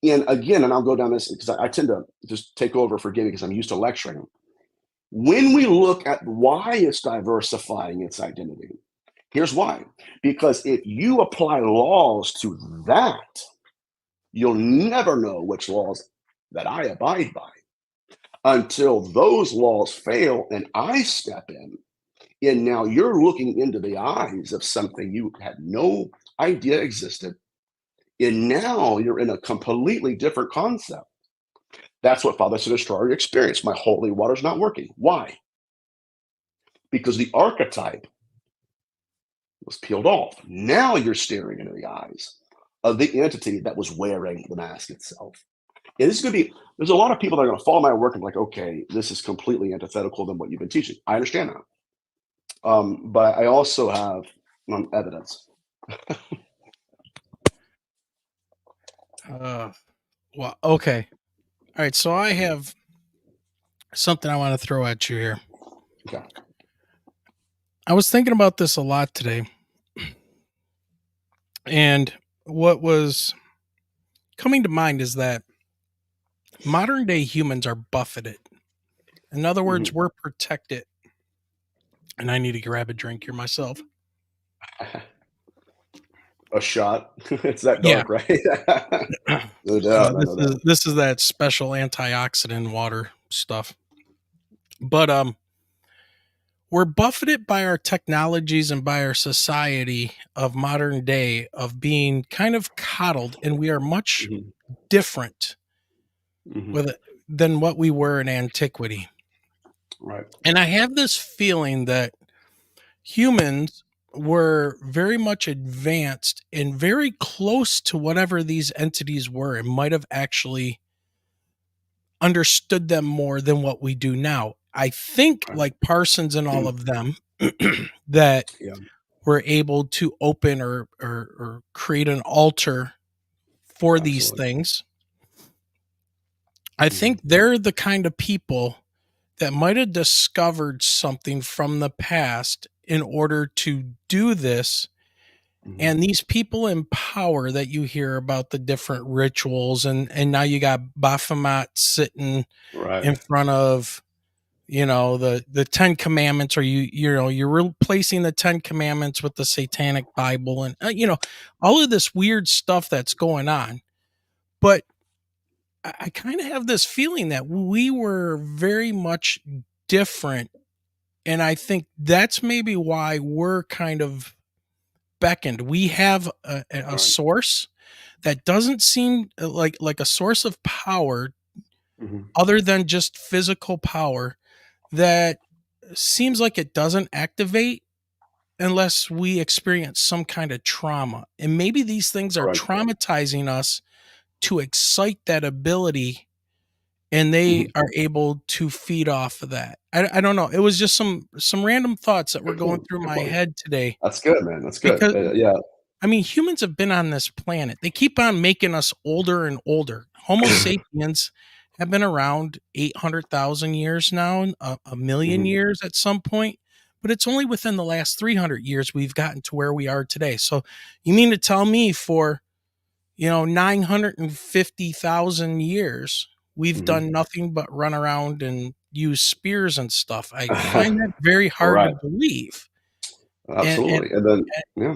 And again, and I'll go down this because I tend to just take over for Gimme because I'm used to lecturing. When we look at why it's diversifying its identity, here's why. Because if you apply laws to that, you'll never know which laws that I abide by until those laws fail and I step in. And now you're looking into the eyes of something you had no idea existed. And now you're in a completely different concept. That's what Father to Destroyer experienced. My holy water's not working. Why? Because the archetype was peeled off. Now you're staring into the eyes of the entity that was wearing the mask itself. And this is going to be, there's a lot of people that are going to follow my work and be like, okay, this is completely antithetical than what you've been teaching. I understand that. But I also have evidence. Well, okay. All right. So I have something I want to throw at you here. Okay. I was thinking about this a lot today. And what was coming to mind is that modern day humans are buffeted. In other words, we're protected. And I need to grab a drink here myself. A shot. It's that dark, right? No doubt. This is that special antioxidant water stuff. But we're buffeted by our technologies and by our society of modern day of being kind of coddled, and we are much different than what we were in antiquity. Right. And I have this feeling that humans were very much advanced and very close to whatever these entities were and might have actually understood them more than what we do now. I think Right. like Parsons and all of them that Yeah, were able to open or create an altar for these absolutely. things. I Hmm. think they're the kind of people that might have discovered something from the past in order to do this. Hmm. And these people in power that you hear about the different rituals, and now you got Baphomet sitting Right. in front of, the 10 commandments, or you're replacing the 10 commandments with the satanic Bible, and all of this weird stuff that's going on. But I kind of have this feeling that we were very much different, and I think that's maybe why we're kind of beckoned. We have a All right. source that doesn't seem like a source of power Hmm. other than just physical power, that seems like it doesn't activate unless we experience some kind of trauma. And maybe these things are Correct. traumatizing us to excite that ability, and they Hmm. are able to feed off of that. I don't know. It was just some random thoughts that were Good going point. through Good my point. head today, That's good, man. That's good. because Yeah. I mean, humans have been on this planet. They keep on making us older and older. Homo sapiens have been around 800,000 years now, a million Hmm. years at some point, but it's only within the last 300 years we've gotten to where we are today. So, you mean to tell me for, 950,000 years, we've Hmm. done nothing but run around and use spears and stuff? I find that very hard to Right. believe. And Absolutely. And then, yeah.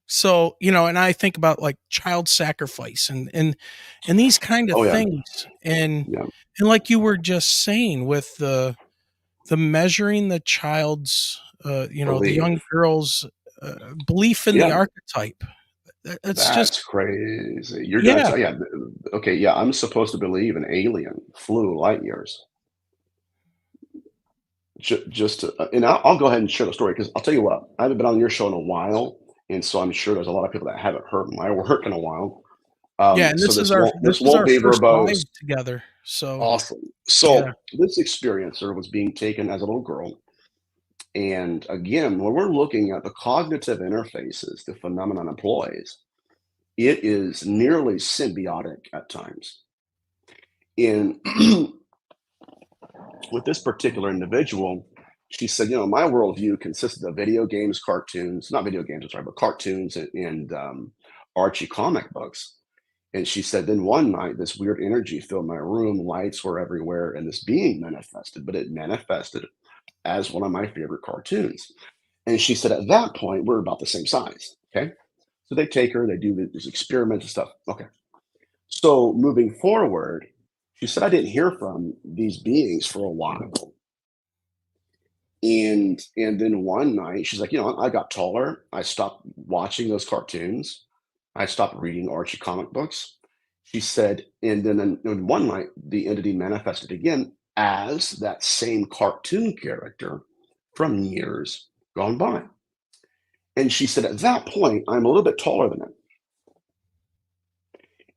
so, and I think about like child sacrifice and these kind of Oh, yeah. things. Yeah. And like you were just saying with the measuring the child's the Believe. young girl's belief in the Yeah. archetype. It's just, That's crazy. You're gonna yeah. tell, yeah. Okay. Yeah. I'm supposed to believe an alien flew light years. Just to, and I'll go ahead and share the story because I'll tell you what, I haven't been on your show in a while, and so I'm sure there's a lot of people that haven't heard my work in a while. Yeah, and So this is this our won't this this is won't our be first live verbose. together. So, Awesome. yeah. So this experiencer was being taken as a little girl, and again, when we're looking at the cognitive interfaces the phenomenon employs, it is nearly symbiotic at times. In with this particular individual, she said, my worldview consisted of video games, cartoons, not video games, I'm sorry, but cartoons and Archie comic books. And she said, then one night, this weird energy filled my room, lights were everywhere, and this being manifested, but it manifested as one of my favorite cartoons. And she said, at that point, we're about the same size. Okay. So they take her, they do these experiments and stuff. Okay. So moving forward, she said, I didn't hear from these beings for a while. And then one night, she's like, I got taller. I stopped watching those cartoons. I stopped reading Archie comic books. She said, and then one night, the entity manifested again as that same cartoon character from years gone by. And she said, at that point, I'm a little bit taller than it.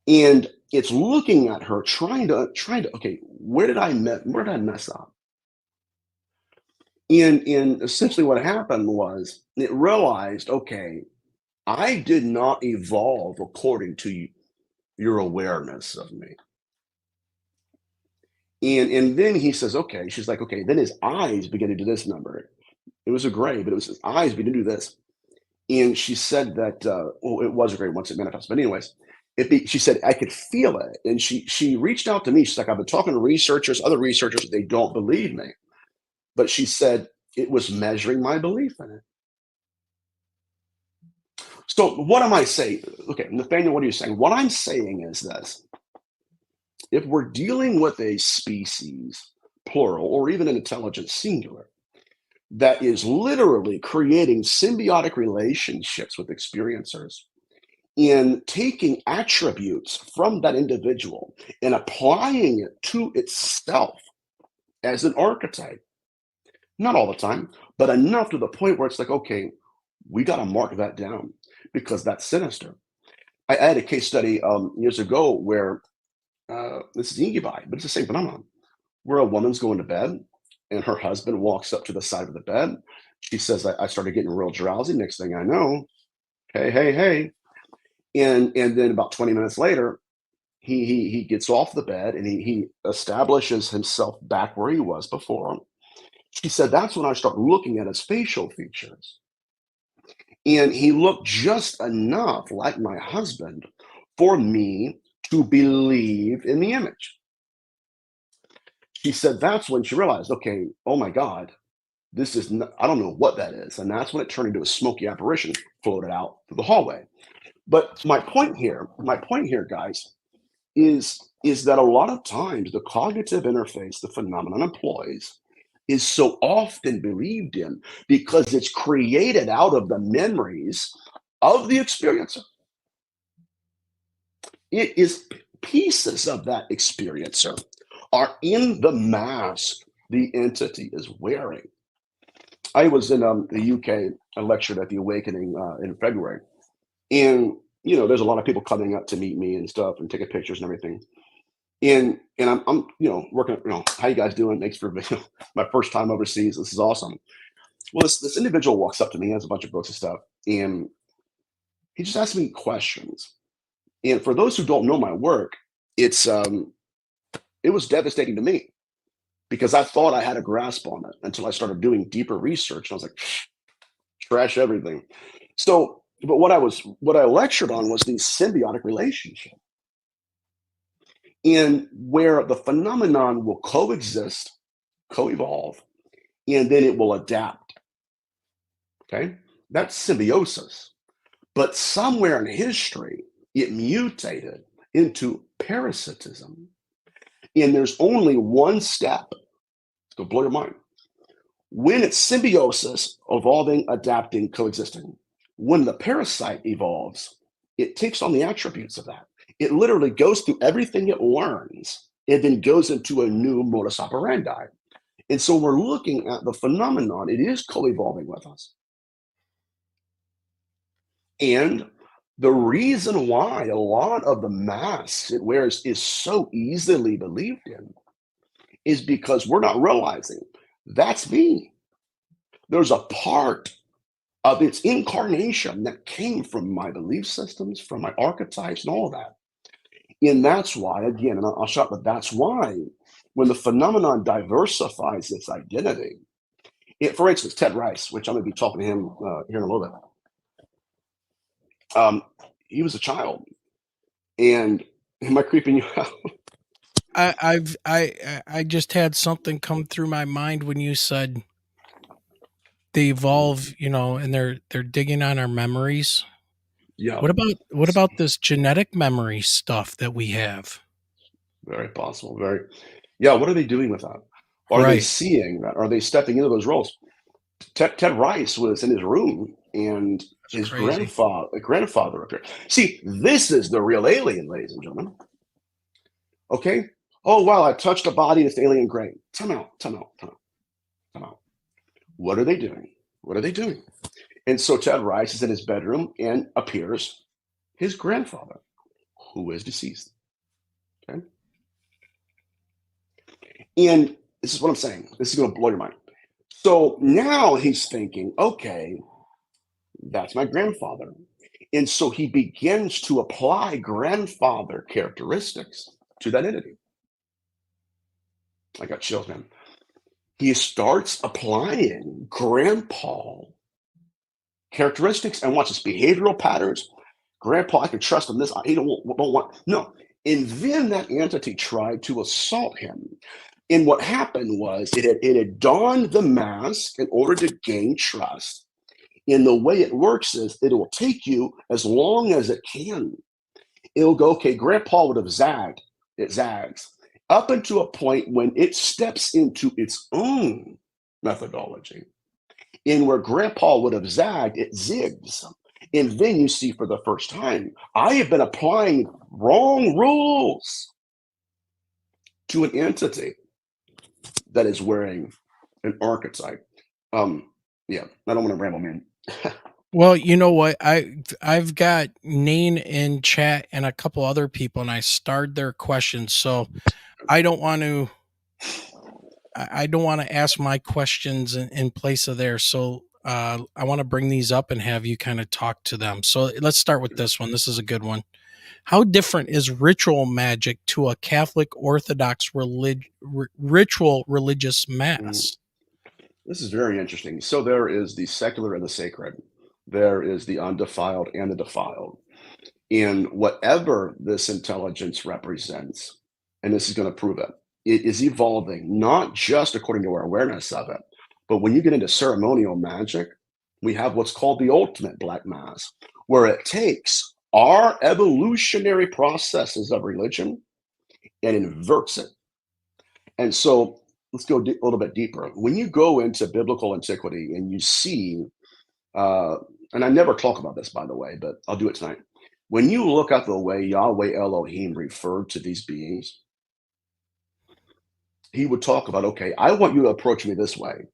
And it's looking at her, trying to, okay, where did I mess up? And essentially what happened was it realized, okay, I did not evolve according to your awareness of me. And then he says, okay, she's like, okay, then his eyes begin to do this number. It was a gray, but it was his eyes begin to do this. And she said that, well, it was a gray once it manifests. But anyways, she said, I could feel it. And she reached out to me. She's like, I've been talking to researchers, other researchers, they don't believe me. But she said it was measuring my belief in it. So what am I saying? Okay, Nathaniel, what are you saying? What I'm saying is this. If we're dealing with a species, plural, or even an intelligence singular, that is literally creating symbiotic relationships with experiencers in taking attributes from that individual and applying it to itself as an archetype. Not all the time, but enough to the point where it's like, okay, We got to mark that down because that's sinister. I had a case study years ago where this is incubi, but it's the same phenomenon where a woman's going to bed and her husband walks up to the side of the bed. She says, I started getting real drowsy. Next thing I know, hey, hey, hey. And then about 20 minutes later, he gets off the bed and he establishes himself back where he was before. She said, that's when I start looking at his facial features. And he looked just enough like my husband for me to believe in the image. She said that's when she realized, okay, oh my God, this is, I don't know what that is. And that's when it turned into a smoky apparition floated out through the hallway. But my point here, guys, is that a lot of times the cognitive interface the phenomenon employs is so often believed in because it's created out of the memories of the experiencer. It is pieces of that experiencer are in the mask the entity is wearing. I was in the UK. I lectured at the Awakening in February, and there's a lot of people coming up to meet me and stuff and taking pictures and everything. And I'm working. How you guys doing? Thanks for my first time overseas. This is awesome. Well, this individual walks up to me, has a bunch of books and stuff, and he just asked me questions. And for those who don't know my work, it was devastating to me because I thought I had a grasp on it until I started doing deeper research. And I was like, trash everything. So, but what I lectured on was the symbiotic relationship, and where the phenomenon will coexist, co-evolve, and then it will adapt. Okay, that's symbiosis. But somewhere in history, it mutated into parasitism. And there's only one step. It's going to blow your mind. When it's symbiosis, evolving, adapting, coexisting, when the parasite evolves, it takes on the attributes of that. It literally goes through everything it learns and then goes into a new modus operandi. And so we're looking at the phenomenon. It is co-evolving with us. And the reason why a lot of the masks it wears is so easily believed in is because we're not realizing that's me. There's a part of its incarnation that came from my belief systems, from my archetypes, and all of that. And that's why, again, and I'll shut up, but that's why when the phenomenon diversifies its identity, for instance, Ted Rice, which I'm going to be talking to him here in a little bit, he was a child. And am I creeping you out? I just had something come through my mind when you said they evolve, and they're digging on our memories. Yeah, What about this genetic memory stuff that we have? very possible. Yeah. What are they doing with that? Are they Right. seeing that? Are they stepping into those roles? Ted Rice was in his room, and That's his crazy. grandfather appeared. See, this is the real alien, ladies and gentlemen. Okay. Oh wow, I touched a body and it's alien great. Time out. What are they doing? What are they doing? And so Ted Rice is in his bedroom and appears his grandfather, who is deceased. Okay. And this is what I'm saying. This is going to blow your mind. So now he's thinking, okay, that's my grandfather. And so he begins to apply grandfather characteristics to that entity. I got chills, man. He starts applying grandpa characteristics and watch his behavioral patterns. Grandpa, I can trust him. This he don't want no. And then that entity tried to assault him. And what happened was it had donned the mask in order to gain trust. And the way it works is it will take you as long as it can. It'll go, okay, grandpa would have zagged. It zags up into a point when it steps into its own methodology. And where grandpa would have zagged, it zigs. And then you see for the first time, I have been applying wrong rules to an entity that is wearing an archetype. Yeah, I don't want to ramble, man. Well, you know what? I've got Nane in chat and a couple other people, and I starred their questions. So I don't want to. I don't want to ask my questions in place of theirs. So I want to bring these up and have you kind of talk to them. So let's start with this one. This is a good one. How different is ritual magic to a Catholic Orthodox ritual religious Mm, mass? This is very interesting. So there is the secular and the sacred. There is the undefiled and the defiled. And whatever this intelligence represents, and this is going to prove it, it is evolving, not just according to our awareness of it, but when you get into ceremonial magic, we have what's called the ultimate black mass, where it takes our evolutionary processes of religion and inverts it. And so let's go a little bit deeper. When you go into biblical antiquity and you see, uh, and I never talk about this, by the way, but I'll do it tonight. When you look at the way Yahweh Elohim referred to these beings, he would talk about, okay, I want you to approach me this way,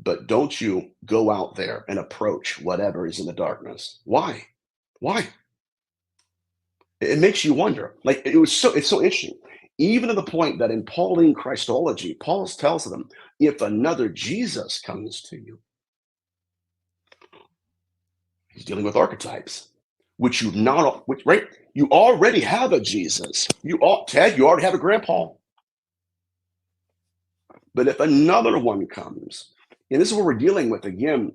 but don't you go out there and approach whatever is in the darkness. Why? Why? It makes you wonder. Like it's so interesting. Even to the point that in Pauline Christology, Paul tells them, if another Jesus comes to you, he's dealing with archetypes, which you not, which right, you already have a Jesus. Ted, you already have a grandpa. But if another one comes, and this is what we're dealing with again,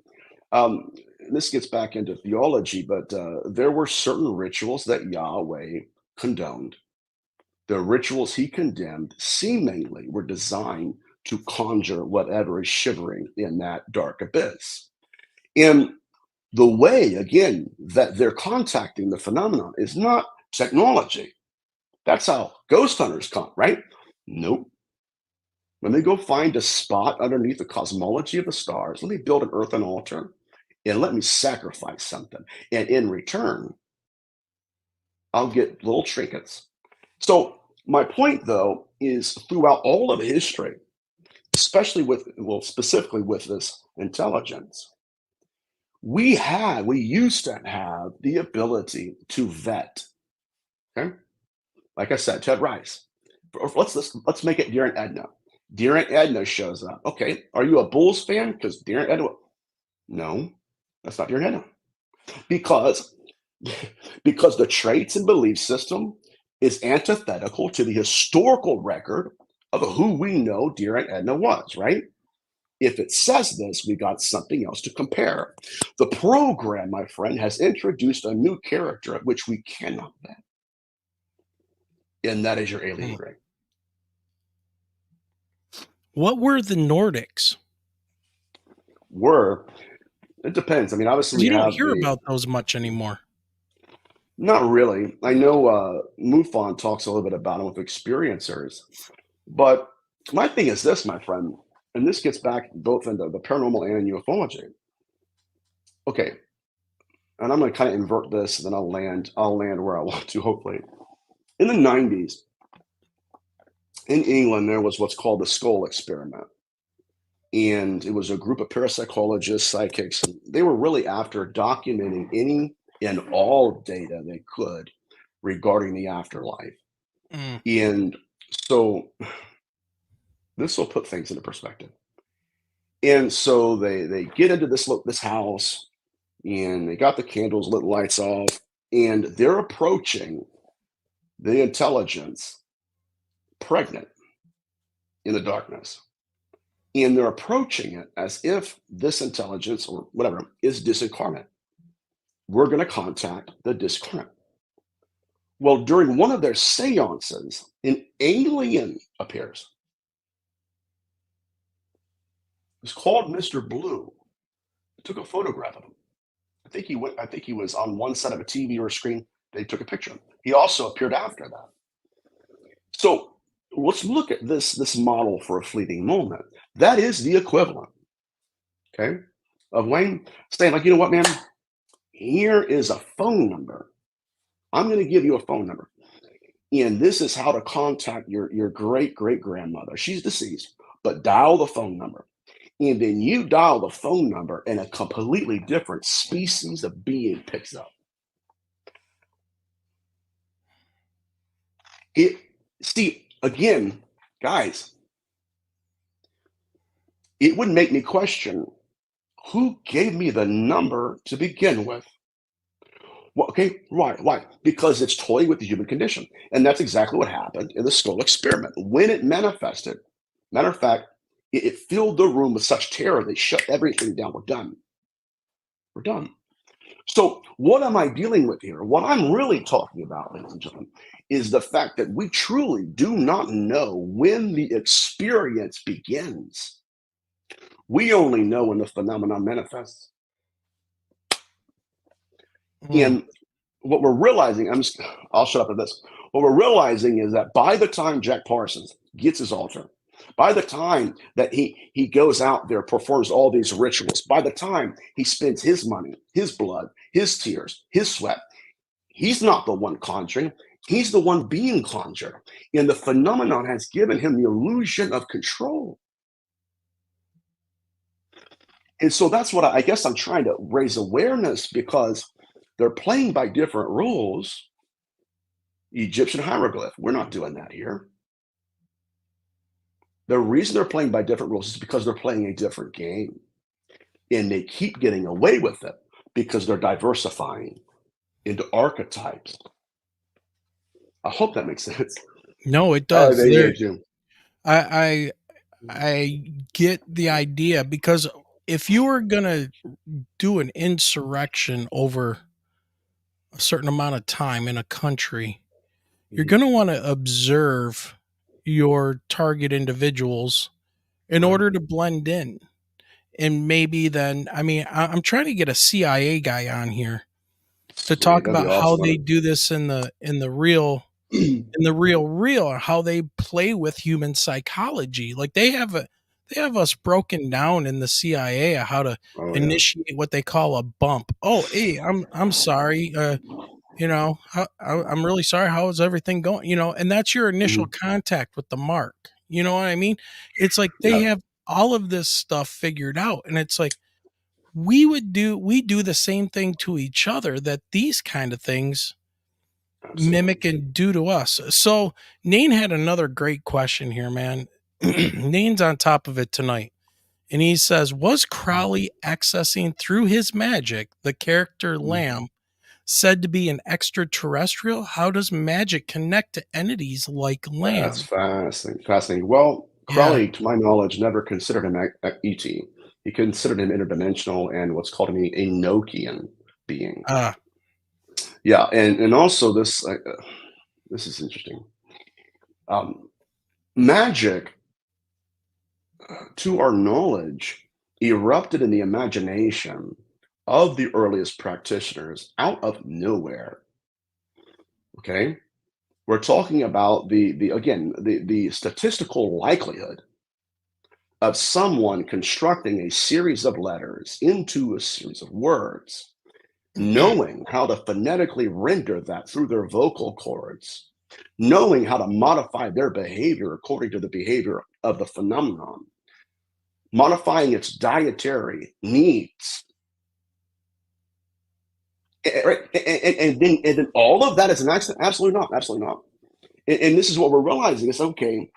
um, this gets back into theology, but there were certain rituals that Yahweh condoned. The rituals he condemned seemingly were designed to conjure whatever is shivering in that dark abyss. And the way, again, that they're contacting the phenomenon is not technology. That's how ghost hunters come, right? Nope. When they go find a spot underneath the cosmology of the stars, let me build an earthen altar and let me sacrifice something. And in return, I'll get little trinkets. So, my point though is throughout all of history, especially with, well, specifically with this intelligence, we used to have the ability to vet. Okay. Like I said, Ted Rice. Let's make it Dear Aunt Edna. Dear Aunt Edna shows up. Okay, are you a Bulls fan? Because Dear Aunt Edna. No, that's not Dear Aunt Edna. Because because the traits and belief system is antithetical to the historical record of who we know Dear Aunt Edna was, right? If it says this, we got something else to compare. The program, my friend, has introduced a new character at which we cannot vet, and that is your alien Hmm. grain. What were the Nordics? Were it depends. I mean, obviously, 'Cause we you don't have hear the about those much anymore. not really. I know MUFON talks a little bit about them with experiencers, but my thing is this, my friend, and this gets back both into the paranormal and in ufology. Okay, and I'm going to kind of invert this, and then I'll land where I want to, hopefully. In the 90s, in England, there was what's called the skull experiment. And it was a group of parapsychologists, psychics, and they were really after documenting any and all data they could regarding the afterlife. Mm. And so this will put things into perspective. And so they get into this house and they got the candles lit, lights off, and they're approaching the intelligence pregnant in the darkness. And they're approaching it as if this intelligence or whatever is disincarnate. We're going to contact the discarnate. Well, during one of their seances, an alien appears. It's called Mr. Blue. I took a photograph of him. I think he was on one side of a TV or a screen. They took a picture of him. He also appeared after that. So let's look at this model for a fleeting moment. That is the equivalent, okay, of Wayne saying, like, you know what, man? Here is a phone number. I'm going to give you a phone number. And this is how to contact your great great grandmother. She's deceased, but dial the phone number. and then you dial the phone number and a completely different species of being picks up. It See, again, guys, it would make me question who gave me the number to begin with. Well, okay, why? Because it's toying with the human condition. And that's exactly what happened in the skull experiment. When it manifested, matter of fact, it filled the room with such terror, they shut everything down. We're done. We're done. So, what am I dealing with here? What I'm really talking about, ladies and gentlemen, is the fact that we truly do not know when the experience begins. We only know when the phenomenon manifests. And what we're realizing, I'll shut up at this. What we're realizing is that by the time Jack Parsons gets his altar, by the time that he goes out there, performs all these rituals, by the time he spends his money, his blood, his tears, his sweat, he's not the one conjuring. He's the one being conjured. And the phenomenon has given him the illusion of control. And so that's what I guess I'm trying to raise awareness, because they're playing by different rules. Egyptian hieroglyph, we're not doing that here. The reason they're playing by different rules is because they're playing a different game. And they keep getting away with it because they're diversifying into archetypes. I hope that makes sense. No, it does. They do. I get the idea, because if you were gonna do an insurrection over a certain amount of time in a country, you're gonna want to observe your target individuals in Right. order to blend in. And maybe then, I mean, I'm trying to get a CIA guy on here to Sweet, talk that'd be about how they awesome. do this in the real, how they play with human psychology. Like they have us broken down in the CIA of how to Oh yeah. initiate what they call a bump. Oh, hey, I'm sorry. I'm really sorry. How is everything going? And that's your initial Mhm. contact with the mark. You know what I mean? It's like they Yeah, have all of this stuff figured out, and it's like we do the same thing to each other that these kind of things mimic absolutely. and do to us. So Nane had another great question here, man. Nane's on top of it tonight. And he says, was Crowley accessing through his magic the character Mhm. Lamb said to be an extraterrestrial? How does magic connect to entities like That's Lamb? fascinating. Fascinating. Well, Yeah. Crowley, to my knowledge, never considered him ET. He considered him interdimensional and what's called a Enochian being. Ah, Yeah, and also this is interesting. Um, Magic, to our knowledge, erupted in the imagination of the earliest practitioners out of nowhere. Okay, we're talking about the statistical likelihood of someone constructing a series of letters into a series of words, knowing how to phonetically render that through their vocal cords, knowing how to modify their behavior according to the behavior of the phenomenon, modifying its dietary needs. Right? And then all of that is an accident? Absolutely not. Absolutely not. And this is what we're realizing is okay,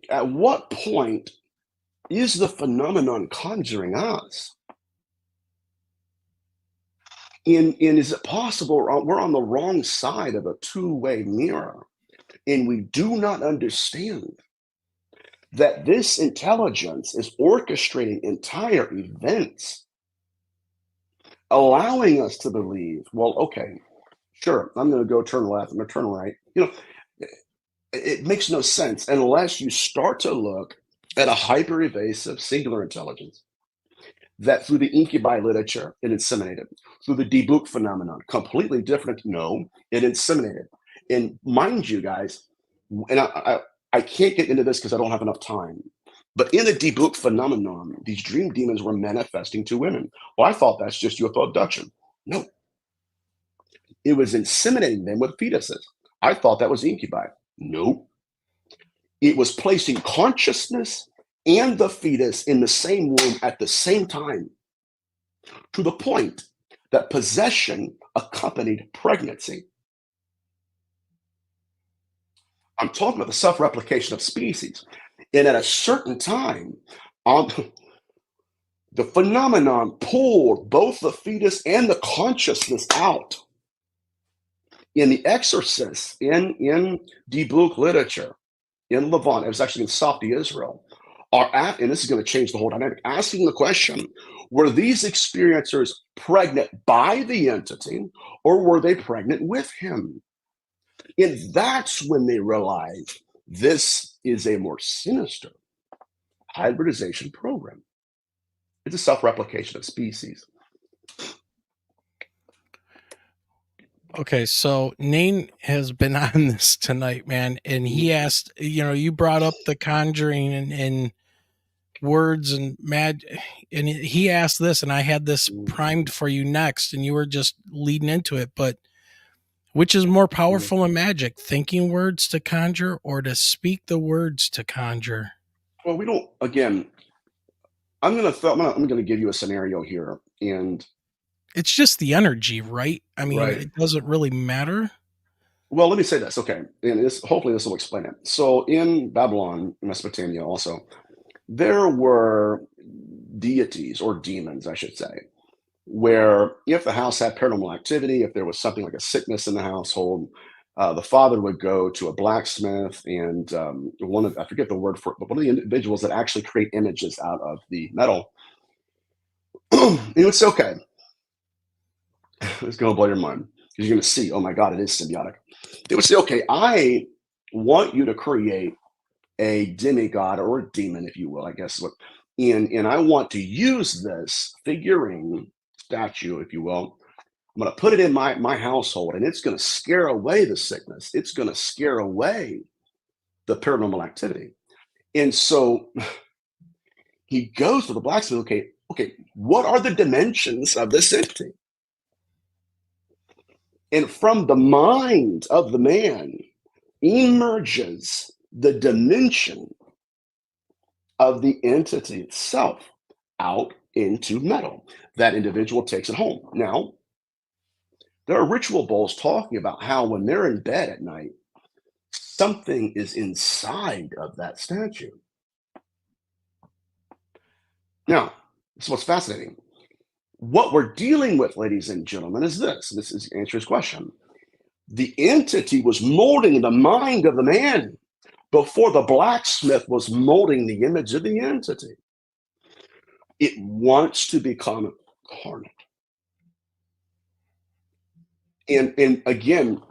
at what point is the phenomenon conjuring us? And is it possible we're on the wrong side of a two-way mirror and we do not understand that this intelligence is orchestrating entire events, allowing us to believe, well, okay, sure, I'm going to go turn left, I'm going to turn right. It makes no sense unless you start to look at a hyper evasive singular intelligence that through the incubi literature it inseminated, through the debug phenomenon, completely different. No, it inseminated. And mind you, guys, and I can't get into this because I don't have enough time. But in the debug phenomenon, these dream demons were manifesting to women. Well, I thought that's just UFO abduction. No, it was inseminating them with fetuses. I thought that was incubi. Nope. It was placing consciousness and the fetus in the same womb at the same time, to the point that possession accompanied pregnancy. I'm talking about the self-replication of species. And at a certain time, um, the phenomenon pulled both the fetus and the consciousness out. In The Exorcist, in the book literature, in Levant, it was actually in Safdi, Israel, and this is going to change the whole dynamic, asking the question, were these experiencers pregnant by the entity, or were they pregnant with him? And that's when they realized this is a more sinister hybridization program. It's a self-replication of species. Okay, so Nate has been on this tonight, man, and he asked, you brought up the conjuring and words and and he asked this, and I had this primed for you next, and you were just leading into it, but which is more powerful in magic, thinking words to conjure or to speak the words to conjure? Well, we don't, again, I'm gonna give you a scenario here, and It's just the energy, right? I mean, right. it doesn't really matter. Well, let me say this, okay, and hopefully this will explain it. So in Babylon, Mesopotamia, also, there were deities or demons, I should say, where if the house had paranormal activity, if there was something like a sickness in the household, the father would go to a blacksmith, and I forget the word for it, but one of the individuals that actually create images out of the metal, he would say, okay, it's going to blow your mind because you're going to see, oh my God, it is symbiotic. They would say, okay, I want you to create a demigod or a demon, if you will, I guess, and I want to use this figurine statue, if you will. I'm going to put it in my household, and it's going to scare away the sickness. It's going to scare away the paranormal activity. And so he goes to the blacksmith. Okay, what are the dimensions of this entity? And from the mind of the man emerges the dimension of the entity itself out into metal. That individual takes it home. Now, there are ritual bowls talking about how when they're in bed at night, something is inside of that statue. Now, this is what's fascinating. What we're dealing with, ladies and gentlemen, is this. This is answers question. The entity was molding the mind of the man before the blacksmith was molding the image of the entity. It wants to become carnal. And again,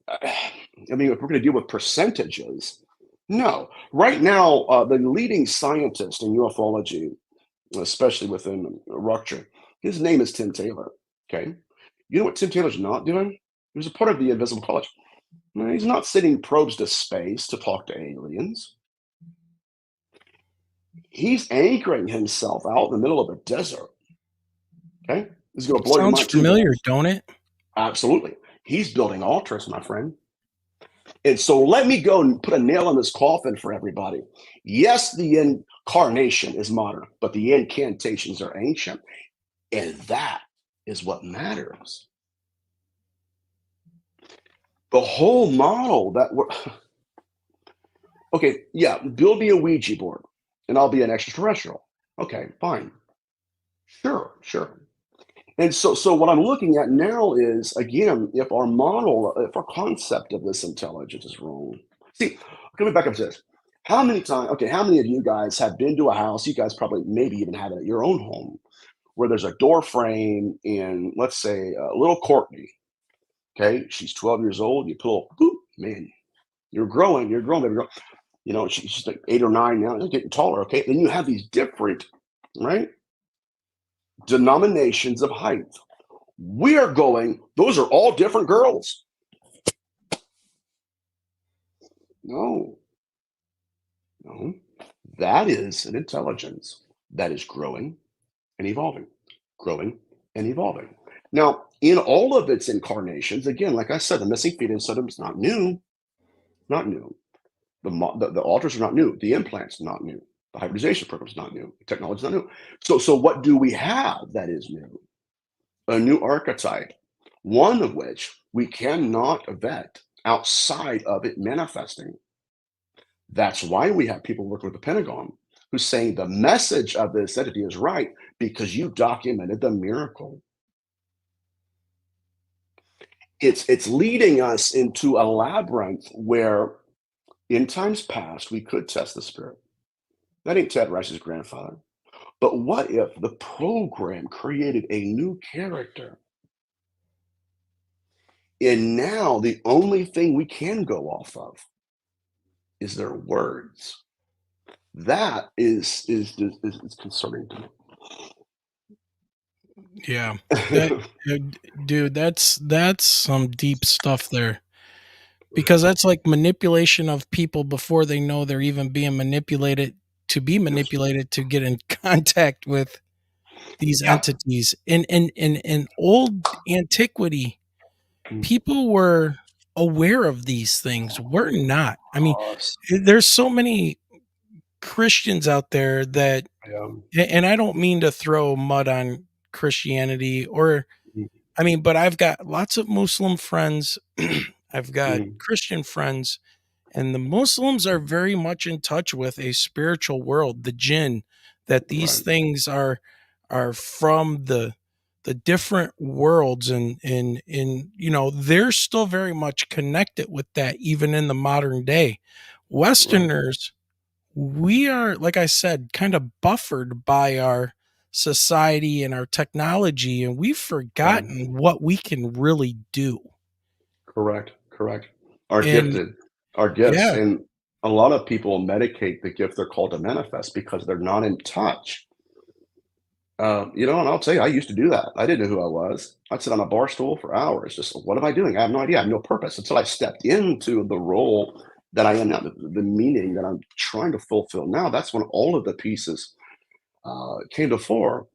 I mean, if we're going to deal with percentages, no. Right now, the leading scientist in ufology, especially within rupture, his name is Tim Taylor. Okay, you know what Tim Taylor's not doing? He was a part of the Invisible College. He's not sending probes to space to talk to aliens. He's anchoring himself out in the middle of a desert. Okay, this is going to blow your Sounds mind too, familiar, guys. don't it? Absolutely. He's building altars, my friend. And so let me go and put a nail in this coffin for everybody. Yes, the incarnation is modern, but the incantations are ancient. And that is what matters. The whole model that we're okay, yeah, build me a Ouija board and I'll be an extraterrestrial. Okay, fine. Sure. And so what I'm looking at now is, again, if our concept of this intelligence is wrong. See, coming back up to this, how many of you guys have been to a house, you guys probably maybe even have it at your own home, where there's a door frame and let's say little Courtney, okay, she's 12 years old, you pull, boop, man, you're growing, baby, girl. You know, she's like 8 or 9 now, you're getting taller, okay? Then you have these different, right, denominations of height. Those are all different girls. No. That is an intelligence that is growing and evolving, growing and evolving. Now, in all of its incarnations, again, like I said, the missing fetus syndrome is not new, not new. The altars are not new. The implants not new. The hybridization program is not new. Technology is not new. So what do we have that is new? A new archetype, one of which we cannot vet outside of it manifesting. That's why we have people working with the Pentagon who's saying the message of this entity is right because you documented the miracle. It's leading us into a labyrinth where in times past we could test the spirit. That ain't Ted Rice's grandfather. But what if the program created a new character? And now the only thing we can go off of is their words. That is concerning to Yeah. That, me. dude, that's some deep stuff there. Because that's like manipulation of people before they know they're even being manipulated to be Yes. manipulated to get in contact with these Yeah. entities. In old antiquity, Mm. people were aware of these things. We're not. I mean, Us. there's so many Christians out there that, Yeah. and I don't mean to throw mud on Christianity or, Mm, I mean, but I've got lots of Muslim friends. I've got mm, Christian friends, and the Muslims are very much in touch with a spiritual world, the jinn, that these right, things are from the different worlds, and you know, they're still very much connected with that even in the modern day. right, Westerners, we are, like I said, kind of buffered by our society and our technology, and we've right. forgotten what we can really do. Correct, correct. Are And gifted, are gifts, yeah, and a lot of people medicate the gift they're called to manifest because they're not in touch. And I'll tell you, I used to do that. I didn't know who I was. I'd sit on a bar stool for hours. Just, what am I doing? I have no idea. I have no purpose until I stepped into the role that I am now, the meaning that I'm trying to fulfill now. That's when all of the pieces came to fore.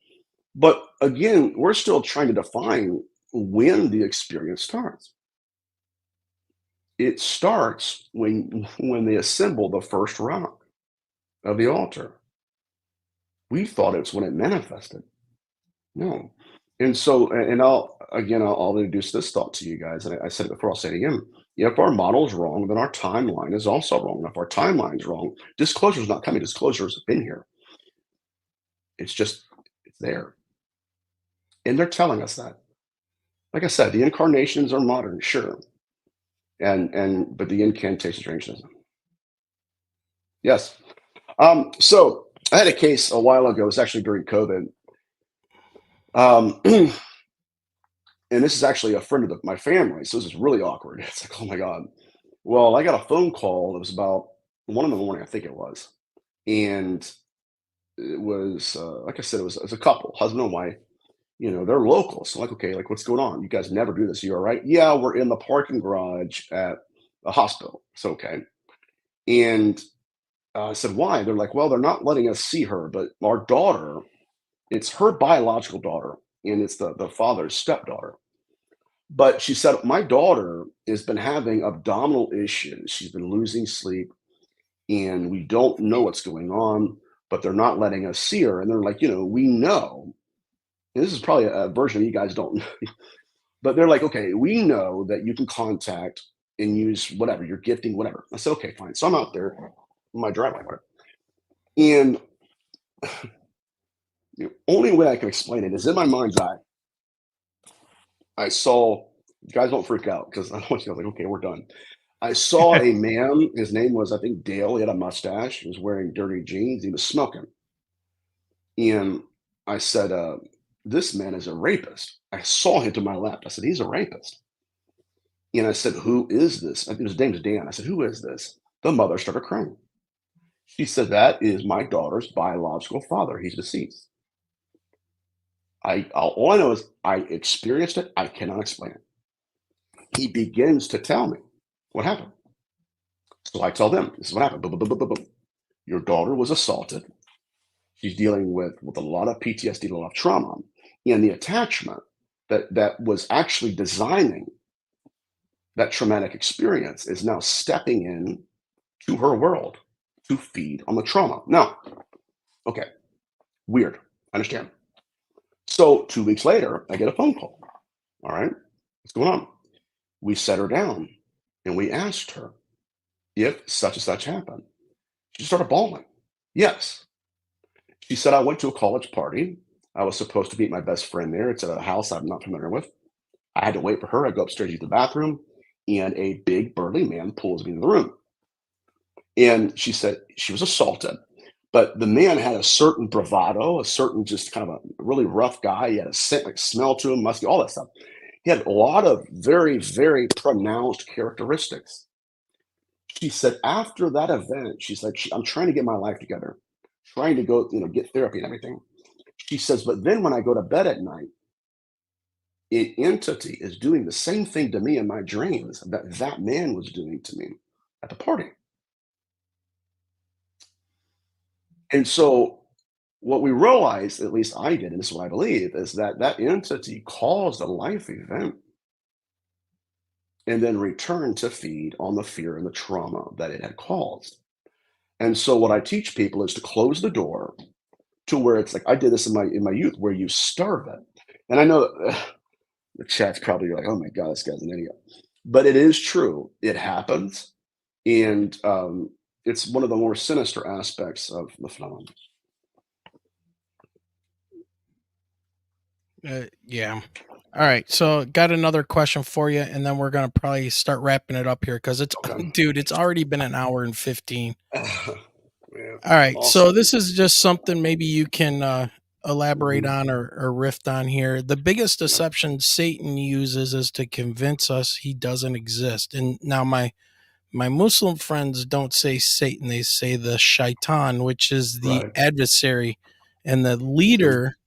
But again, we're still trying to define when the experience starts. It starts when they assemble the first rock of the altar. We thought it's when it manifested. No. And so, and I'll introduce this thought to you guys. And I said it before, I'll say it again. If our model is wrong, then our timeline is also wrong. And if our timeline is wrong, disclosure is not coming. Disclosures have been here. It's just, it's there. And they're telling us that. Like I said, the incarnations are modern, sure. But the incantation strangeness. Yes. So I had a case a while ago. It was actually during COVID. And this is actually a friend of my family. So this is really awkward. It's like, oh my God. Well, I got a phone call. It was about 1 in the morning, I think it was. And it was, like I said, it was a couple, husband and wife. They're local. So, like, okay, like, what's going on? You guys never do this. You all right? Yeah, we're in the parking garage at a hospital. It's okay. And I said, why? They're like, well, they're not letting us see her, but our daughter, it's her biological daughter, and it's the father's stepdaughter. But she said, my daughter has been having abdominal issues. She's been losing sleep, and we don't know what's going on, but they're not letting us see her. And they're like, we know. And this is probably a version of you guys don't know, but they're like, okay, we know that you can contact and use whatever, your gifting, whatever. I said, okay, fine. So I'm out there in my driveway, whatever. And the only way I can explain it is in my mind's eye, I saw, guys don't freak out because I want you to like, okay, we're done. I saw a man, his name was, I think, Dale. He had a mustache. He was wearing dirty jeans. He was smoking. And I said, this man is a rapist. I saw him to my left. I said, he's a rapist. And I said, who is this? I think his name's Dan. I said, who is this? The mother started crying. She said, that is my daughter's biological father. He's deceased. All I know is I experienced it. I cannot explain it. He begins to tell me what happened. So I tell them, this is what happened. Boom, boom, boom, boom, boom. Your daughter was assaulted. She's dealing with a lot of PTSD, a lot of trauma. And the attachment that was actually designing that traumatic experience is now stepping in to her world to feed on the trauma. Now, Okay, weird. I understand. So 2 weeks later, I get a phone call. All right, what's going on? We set her down and we asked her if such and such happened. She started bawling. Yes. She said, I went to a college party. I was supposed to meet my best friend there. It's at a house I'm not familiar with. I had to wait for her. I go upstairs to use the bathroom, and a big burly man pulls me into the room. And she said she was assaulted, but the man had a certain bravado, a certain just kind of a really rough guy. He had a scent, like smell to him, musky, all that stuff. He had a lot of very, very pronounced characteristics. She said after that event, she's like, I'm trying to get my life together, trying to go, get therapy and everything. She says, but then when I go to bed at night, an entity is doing the same thing to me in my dreams that that man was doing to me at the party. And so what we realized, at least I did, and this is what I believe, is that that entity caused a life event and then returned to feed on the fear and the trauma that it had caused. And so what I teach people is to close the door to where it's like I did this in my youth, where you starve it. And I know the chat's probably like, oh my God, this guy's an idiot. But it is true. It happens. And it's one of the more sinister aspects of the phenomenon. Yeah. All right. So, got another question for you, and then we're gonna probably start wrapping it up here because it's, Okay. dude, it's already been an hour and 15. Yeah, All right. So, awesome. this is just something maybe you can elaborate Mhm. on or riff on here. The biggest Yeah, deception Satan uses is to convince us he doesn't exist. And now, my Muslim friends don't say Satan; they say the shaitan, which is the right. adversary and the Mhm. leader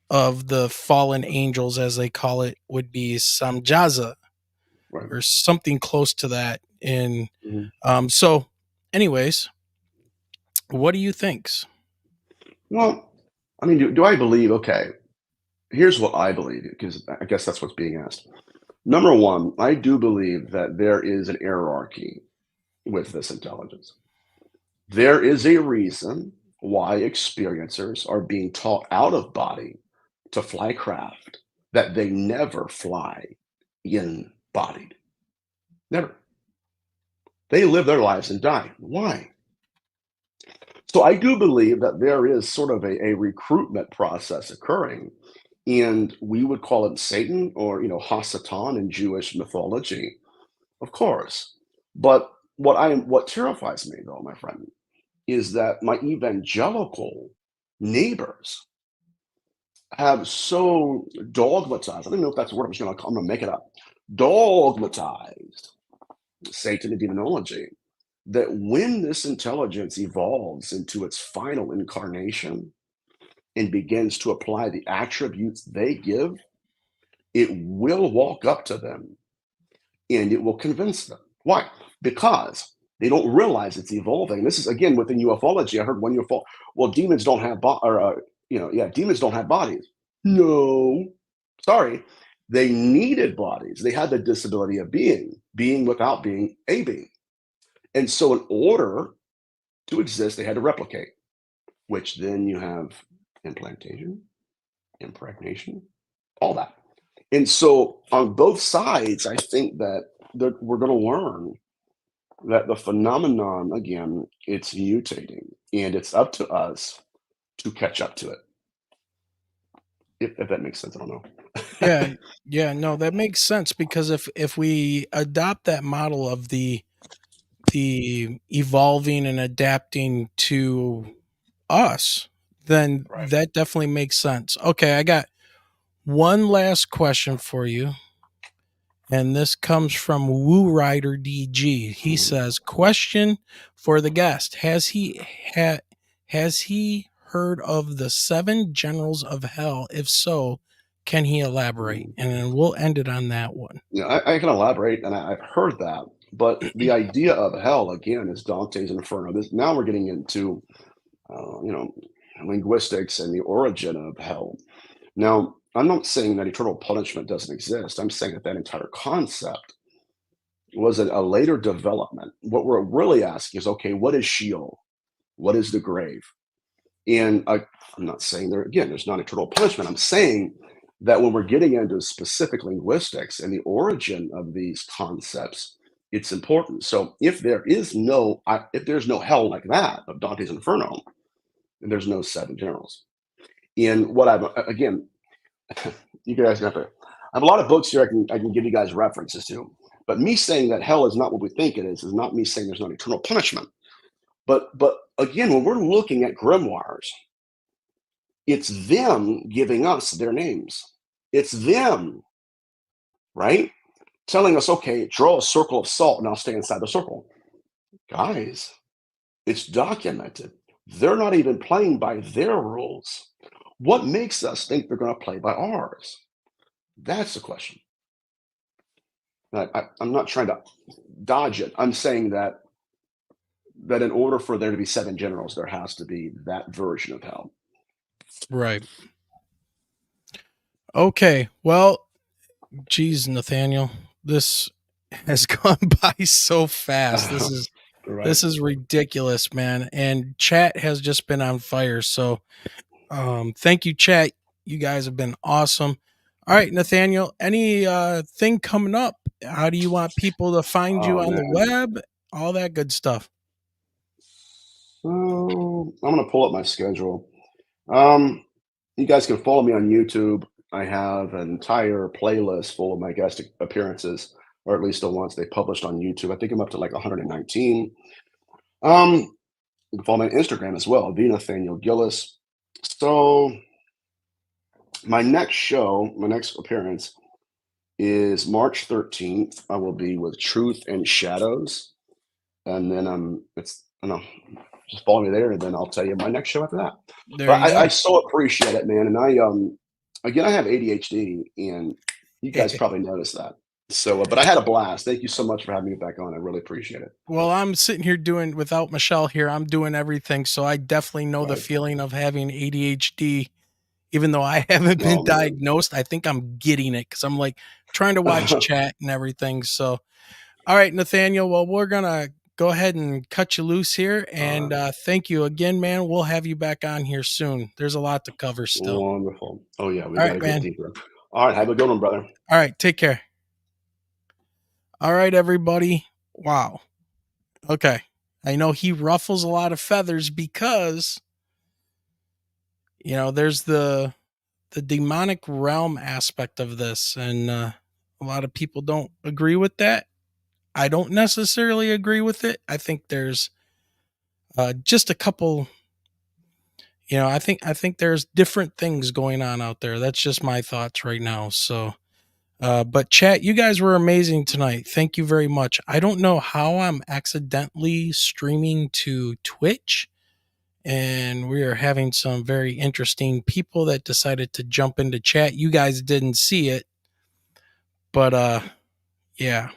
of the fallen angels, as they call it, would be Samjaza Right. or something close to that. In Mhm. so, anyways, what do you think? Well, I mean, do I believe? Okay, here's what I believe, because I guess that's what's being asked. Number one, I do believe that there is an hierarchy with this intelligence. There is a reason why experiencers are being taught out of body to fly craft that they never fly in bodied. Never. They live their lives and die. Why? So I do believe that there is sort of a recruitment process occurring, and we would call it Satan or Hasatan in Jewish mythology, of course. But what terrifies me though, my friend, is that my evangelical neighbors have so dogmatized. I don't know if that's a word. I'm gonna make it up. Dogmatized Satan and demonology that when this intelligence evolves into its final incarnation and begins to apply the attributes they give, it will walk up to them and it will convince them. Why? Because they don't realize it's evolving. This is again within ufology. I heard one UFO. Well, demons don't have demons don't have bodies. No, sorry, they needed bodies. They had the disability of being without being a being. And so, in order to exist, they had to replicate. Which then you have implantation, impregnation, all that. And so, on both sides, I think that we're going to learn that the phenomenon again it's mutating and it's up to us to catch up to it if that makes sense. I don't know. Yeah, yeah, no, that makes sense because if we adopt that model of the evolving and adapting to us, then Right. that definitely makes sense. Okay, I got one last question for you. And this comes from Woo Rider DG. He Mhm. says, "Question for the guest: has he heard of the seven generals of hell? If so, can he elaborate?" Mhm. And then we'll end it on that one. Yeah, I can elaborate, and I've heard that, but the idea of hell again is Dante's Inferno. This now we're getting into uh, you know linguistics and the origin of hell. Now, I'm not saying that eternal punishment doesn't exist. I'm saying that that entire concept was a later development. What we're really asking is, okay, what is Sheol? What is the grave? And I'm not saying there's not eternal punishment. I'm saying that when we're getting into specific linguistics and the origin of these concepts, it's important. So if there's no hell like that of Dante's Inferno, then there's no seven generals. And what I've again, you guys have to. I have a lot of books here I can give you guys references to. But me saying that hell is not what we think it is not me saying there's not eternal punishment. But again, when we're looking at grimoires, it's them giving us their names. It's them, right? Telling us, okay, draw a circle of salt and I'll stay inside the circle. Guys, it's documented. They're not even playing by their rules. What makes us think they're going to play by ours? That's the question. I'm not trying to dodge it. I'm saying that in order for there to be seven generals, there has to be that version of hell. Right. Okay. Well, geez, Nathaniel, this has gone by so fast. Right. This is ridiculous, man. And chat has just been on fire. So thank you, chat. You guys have been awesome. All right, Nathaniel, any thing coming up? How do you want people to find you Oh on the man. web? All that good stuff. So I'm gonna pull up my schedule. You guys can follow me on YouTube. I have an entire playlist full of my guest appearances, or at least the ones they published on YouTube. I think I'm up to like 119. You can follow me on Instagram as well, the Nathaniel Gillis. So my next appearance is March 13th. I will be with Truth and Shadows, and then I don't know, just follow me there, and then I'll tell you my next show after that. There But you go. I so appreciate it, man. And again, I have ADHD, and you guys probably noticed that. So, but I had a blast. Thank you so much for having me back on. I really appreciate it. Well, I'm sitting here doing without Michelle here. I'm doing everything, so I definitely know the Right. feeling of having ADHD. Even though I haven't been Oh man. diagnosed, I think I'm getting it because I'm like trying to watch chat and everything. So, all right, Nathaniel. Well, we're gonna go ahead and cut you loose here, and thank you again, man. We'll have you back on here soon. There's a lot to cover still. Wonderful. Oh yeah, we All got right, to get man. deeper. All right, have a good one, brother. All right, take care. All right, everybody. Wow. Okay. I know he ruffles a lot of feathers because there's the demonic realm aspect of this, and a lot of people don't agree with that. I don't necessarily agree with it. I think there's just a couple. I think there's different things going on out there. That's just my thoughts right now. So, but chat, you guys were amazing tonight. Thank you very much. I don't know how I'm accidentally streaming to Twitch, and we are having some very interesting people that decided to jump into chat. You guys didn't see it, but yeah.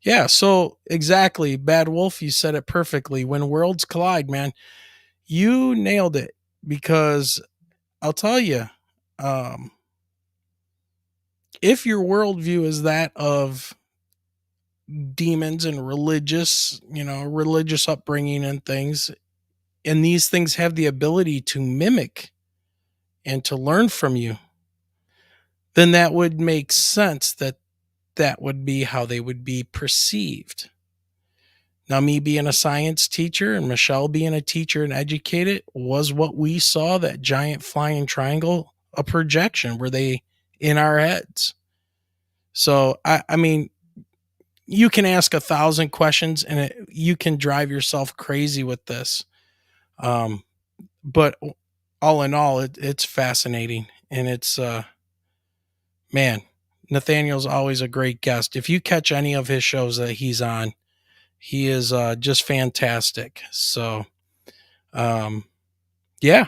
Yeah, so exactly, Bad Wolf, you said it perfectly. When worlds collide, man, you nailed it because I'll tell you, um, if your worldview is that of demons and religious upbringing and things, and these things have the ability to mimic and to learn from you, then that would make sense that that would be how they would be perceived. Now, me being a science teacher and Michelle being a teacher and educated, was what we saw, that giant flying triangle, a projection? Were they in our heads? So, I mean, you can ask 1,000 questions and you can drive yourself crazy with this. But all in all, it's fascinating. And it's, man, Nathaniel's always a great guest. If you catch any of his shows that he's on, he is just fantastic. So, yeah.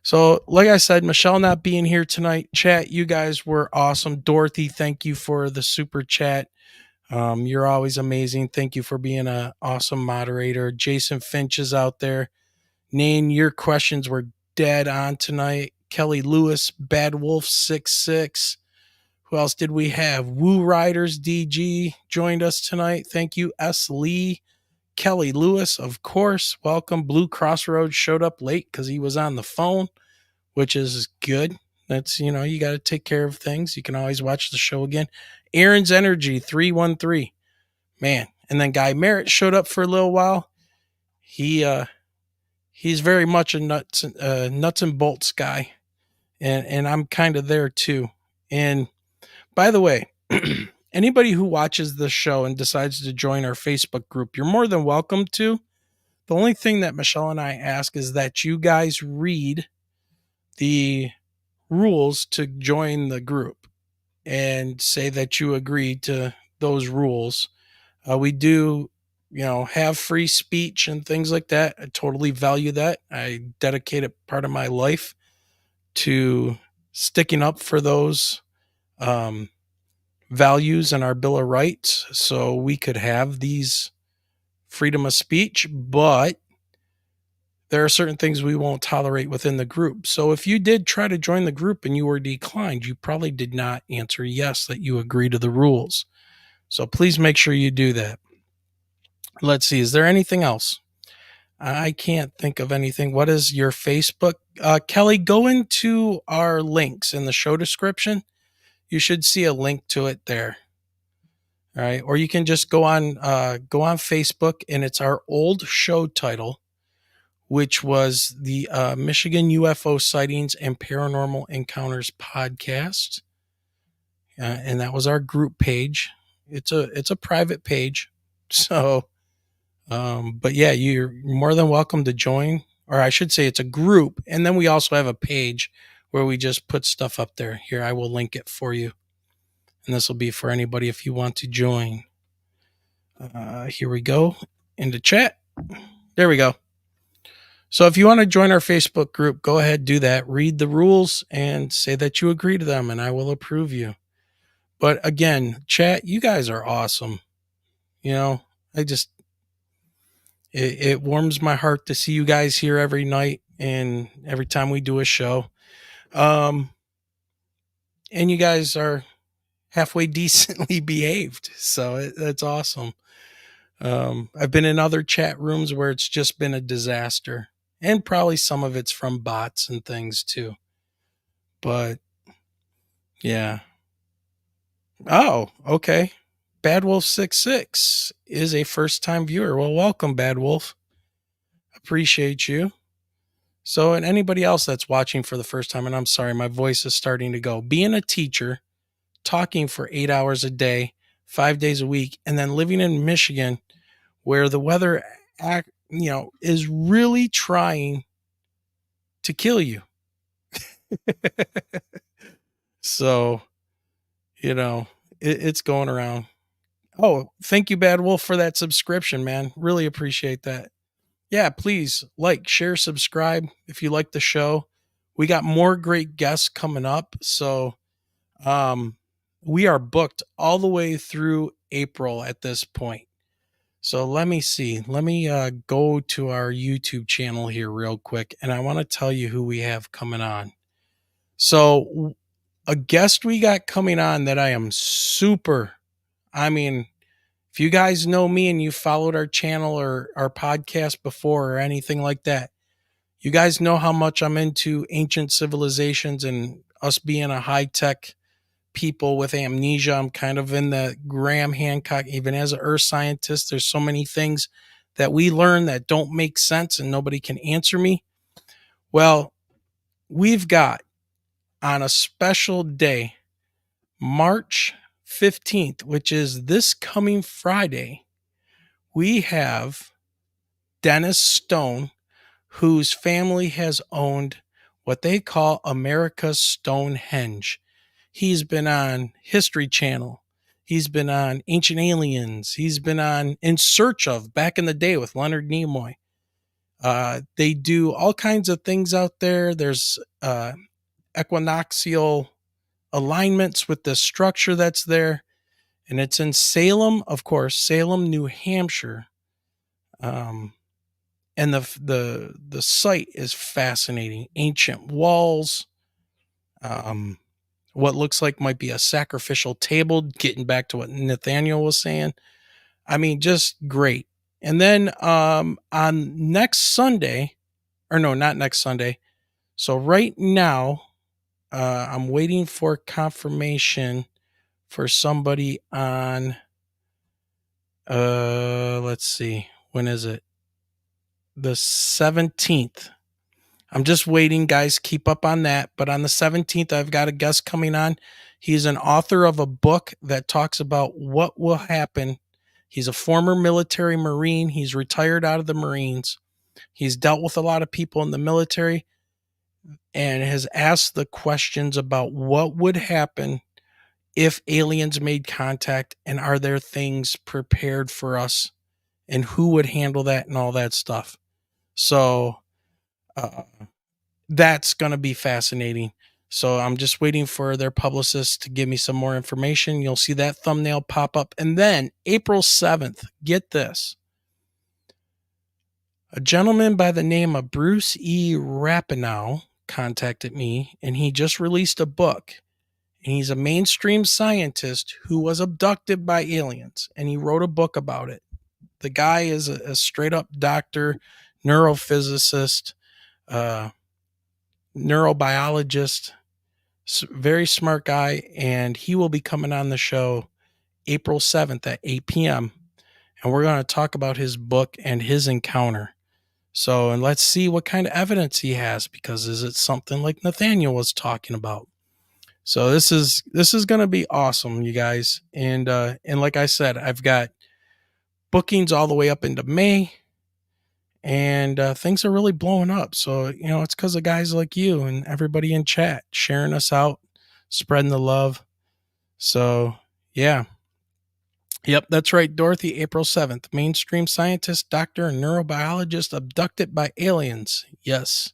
So, like I said, Michelle not being here tonight, chat, you guys were awesome. Dorothy, thank you for the super chat. You're always amazing. Thank you for being an awesome moderator. Jason Finch is out there. Name, your questions were dead on tonight. Kelly Lewis, Bad Wolf 66. Who else did we have? Woo Riders DG joined us tonight. Thank you. S. Lee, Kelly Lewis, of course. Welcome. Blue Crossroads showed up late because he was on the phone, which is good. That's, you got to take care of things. You can always watch the show again. Aaron's Energy 313. Man. And then Guy Merritt showed up for a little while. He's very much a nuts and bolts guy. And I'm kind of there too. And by the way, anybody who watches the show and decides to join our Facebook group, you're more than welcome to. The only thing that Michelle and I ask is that you guys read the rules to join the group and say that you agree to those rules. We do, have free speech and things like that. I totally value that. I dedicate a part of my life to sticking up for those values in our Bill of Rights so we could have these freedom of speech, but there are certain things we won't tolerate within the group. So if you did try to join the group and you were declined, you probably did not answer yes, that you agree to the rules. So please make sure you do that. Let's see. Is there anything else? I can't think of anything. What is your Facebook? Kelly, go into our links in the show description. You should see a link to it there. All right. Or you can just go on Facebook, and it's our old show title, which was the Michigan UFO Sightings and Paranormal Encounters podcast. And that was our group page. It's a private page. So, but yeah, you're more than welcome to join, or I should say it's a group. And then we also have a page where we just put stuff up there. Here, I will link it for you. And this will be for anybody if you want to join. Here we go into chat. There we go. So if you want to join our Facebook group, go ahead, do that. Read the rules and say that you agree to them, and I will approve you. But again, chat, you guys are awesome. It warms my heart to see you guys here every night and every time we do a show. And you guys are halfway decently behaved. So that's awesome. I've been in other chat rooms where it's just been a disaster, and probably some of it's from bots and things too. But yeah. Oh, okay. Bad Wolf 66 is a first time viewer. Well, welcome, Bad Wolf. Appreciate you. So, and anybody else that's watching for the first time, and I'm sorry, my voice is starting to go. Being a teacher, talking for 8 hours a day, 5 days a week, and then living in Michigan where the weather is really trying to kill you. So, it's going around. Oh, thank you, Bad Wolf, for that subscription, man. Really appreciate that. Yeah, please like, share, subscribe if you like the show. We got more great guests coming up. So we are booked all the way through April at this point. So let me see. Let me go to our YouTube channel here real quick, and I want to tell you who we have coming on. So a guest we got coming on that I am if you guys know me and you followed our channel or our podcast before or anything like that, you guys know how much I'm into ancient civilizations and us being a high-tech people with amnesia. I'm kind of in the Graham Hancock, even as an earth scientist, there's so many things that we learn that don't make sense and nobody can answer me. Well, we've got on a special day, March 15th, which is this coming Friday, we have Dennis Stone, whose family has owned what they call America's Stonehenge. He's been on History Channel. He's been on Ancient Aliens. He's been on In Search Of back in the day with Leonard Nimoy. They do all kinds of things out there. There's equinoxial alignments with the structure that's there. And it's in Salem, of course, Salem, New Hampshire. And the site is fascinating. Ancient walls, what looks like might be a sacrificial table, getting back to what Nathaniel was saying. I mean, just great. And then on next Sunday, or no, not next Sunday. So right now, I'm waiting for confirmation for somebody on, let's see, when is it? The 17th. I'm just waiting, guys. Keep up on that. But on the 17th, I've got a guest coming on. He's an author of a book that talks about what will happen. He's a former military Marine. He's retired out of the Marines. He's dealt with a lot of people in the military and has asked the questions about what would happen if aliens made contact, and are there things prepared for us, and who would handle that and all that stuff. So uh, that's going to be fascinating. So I'm just waiting for their publicist to give me some more information. You'll see that thumbnail pop up. And then April 7th, get this. A gentleman by the name of Bruce E. Rapinoe contacted me, and he just released a book. And he's a mainstream scientist who was abducted by aliens, and he wrote a book about it. The guy is a straight up doctor, neurophysicist, neurobiologist, very smart guy, and he will be coming on the show April 7th at 8 p.m. And we're going to talk about his book and his encounter. So, and let's see what kind of evidence he has, because is it something like Nathaniel was talking about? So this is going to be awesome, you guys. And like I said, I've got bookings all the way up into May, and things are really blowing up. So, it's because of guys like you and everybody in chat sharing us out, spreading the love. So, yeah. Yep, that's right, Dorothy. April 7th. Mainstream scientist, doctor, and neurobiologist abducted by aliens. Yes.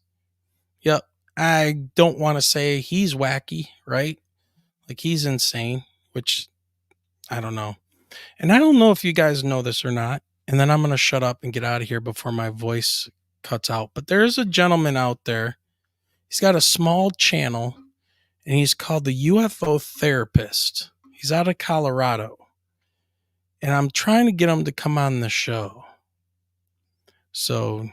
Yep. I don't want to say he's wacky, right? Like he's insane, which I don't know. And I don't know if you guys know this or not. And then I'm going to shut up and get out of here before my voice cuts out. But there's a gentleman out there. He's got a small channel, and he's called the UFO Therapist. He's out of Colorado. And I'm trying to get him to come on the show. So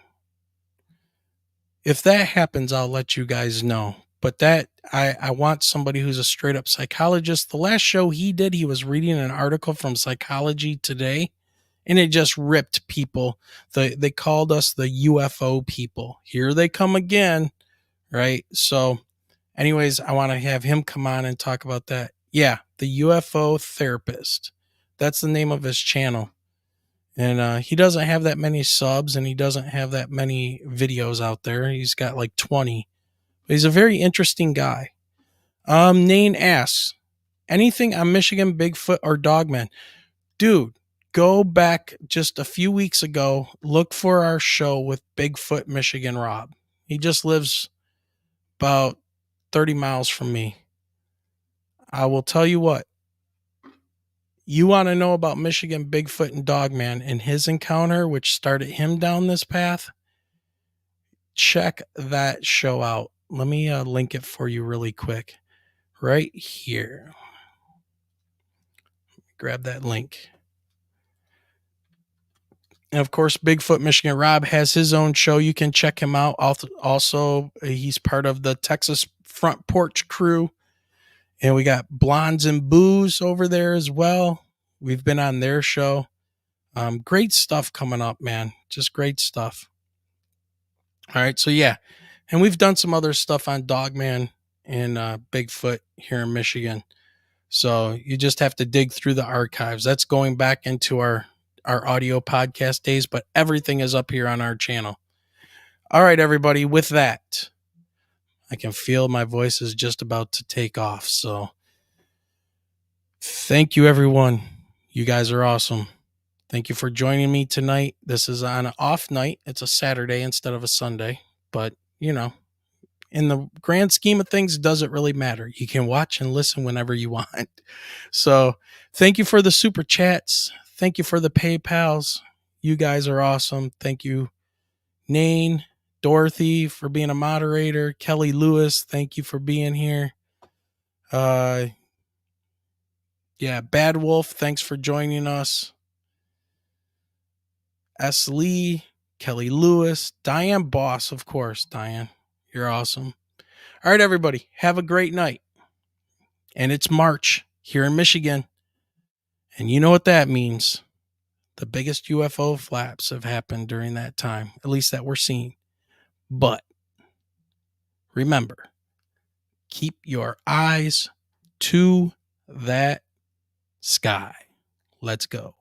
if that happens, I'll let you guys know. But that I want somebody who's a straight up psychologist. The last show he did, he was reading an article from Psychology Today, and it just ripped people. They called us the UFO people. Here they come again, right? So anyways, I want to have him come on and talk about that. Yeah, the UFO Therapist. That's the name of his channel. And he doesn't have that many subs, and he doesn't have that many videos out there. He's got like 20. But he's a very interesting guy. Nane asks, anything on Michigan, Bigfoot, or Dogman? Dude, go back just a few weeks ago. Look for our show with Bigfoot Michigan Rob. He just lives about 30 miles from me. I will tell you what. You want to know about Michigan Bigfoot and Dogman and his encounter, which started him down this path? Check that show out. Let me link it for you really quick. Right here. Grab that link. And of course, Bigfoot Michigan Rob has his own show. You can check him out. Also, he's part of the Texas Front Porch crew. And we got Blondes and Booze over there as well. We've been on their show. Great stuff coming up, man. Just great stuff. All right. So, yeah. And we've done some other stuff on Dogman and Bigfoot here in Michigan. So you just have to dig through the archives. That's going back into our audio podcast days, but everything is up here on our channel. All right, everybody. With that, I can feel my voice is just about to take off. So thank you, everyone. You guys are awesome. Thank you for joining me tonight. This is on an off night. It's a Saturday instead of a Sunday, but in the grand scheme of things, does it really matter? You can watch and listen whenever you want. So thank you for the super chats. Thank you for the PayPals. You guys are awesome. Thank you, Nane, Dorothy, for being a moderator. Kelly Lewis, thank you for being here. Bad Wolf, thanks for joining us. S. Lee, Kelly Lewis, Diane Boss, of course. Diane, you're awesome. All right, everybody, have a great night. And it's March here in Michigan. And you know what that means. The biggest UFO flaps have happened during that time, at least that we're seeing. But remember, keep your eyes to that sky. Let's go.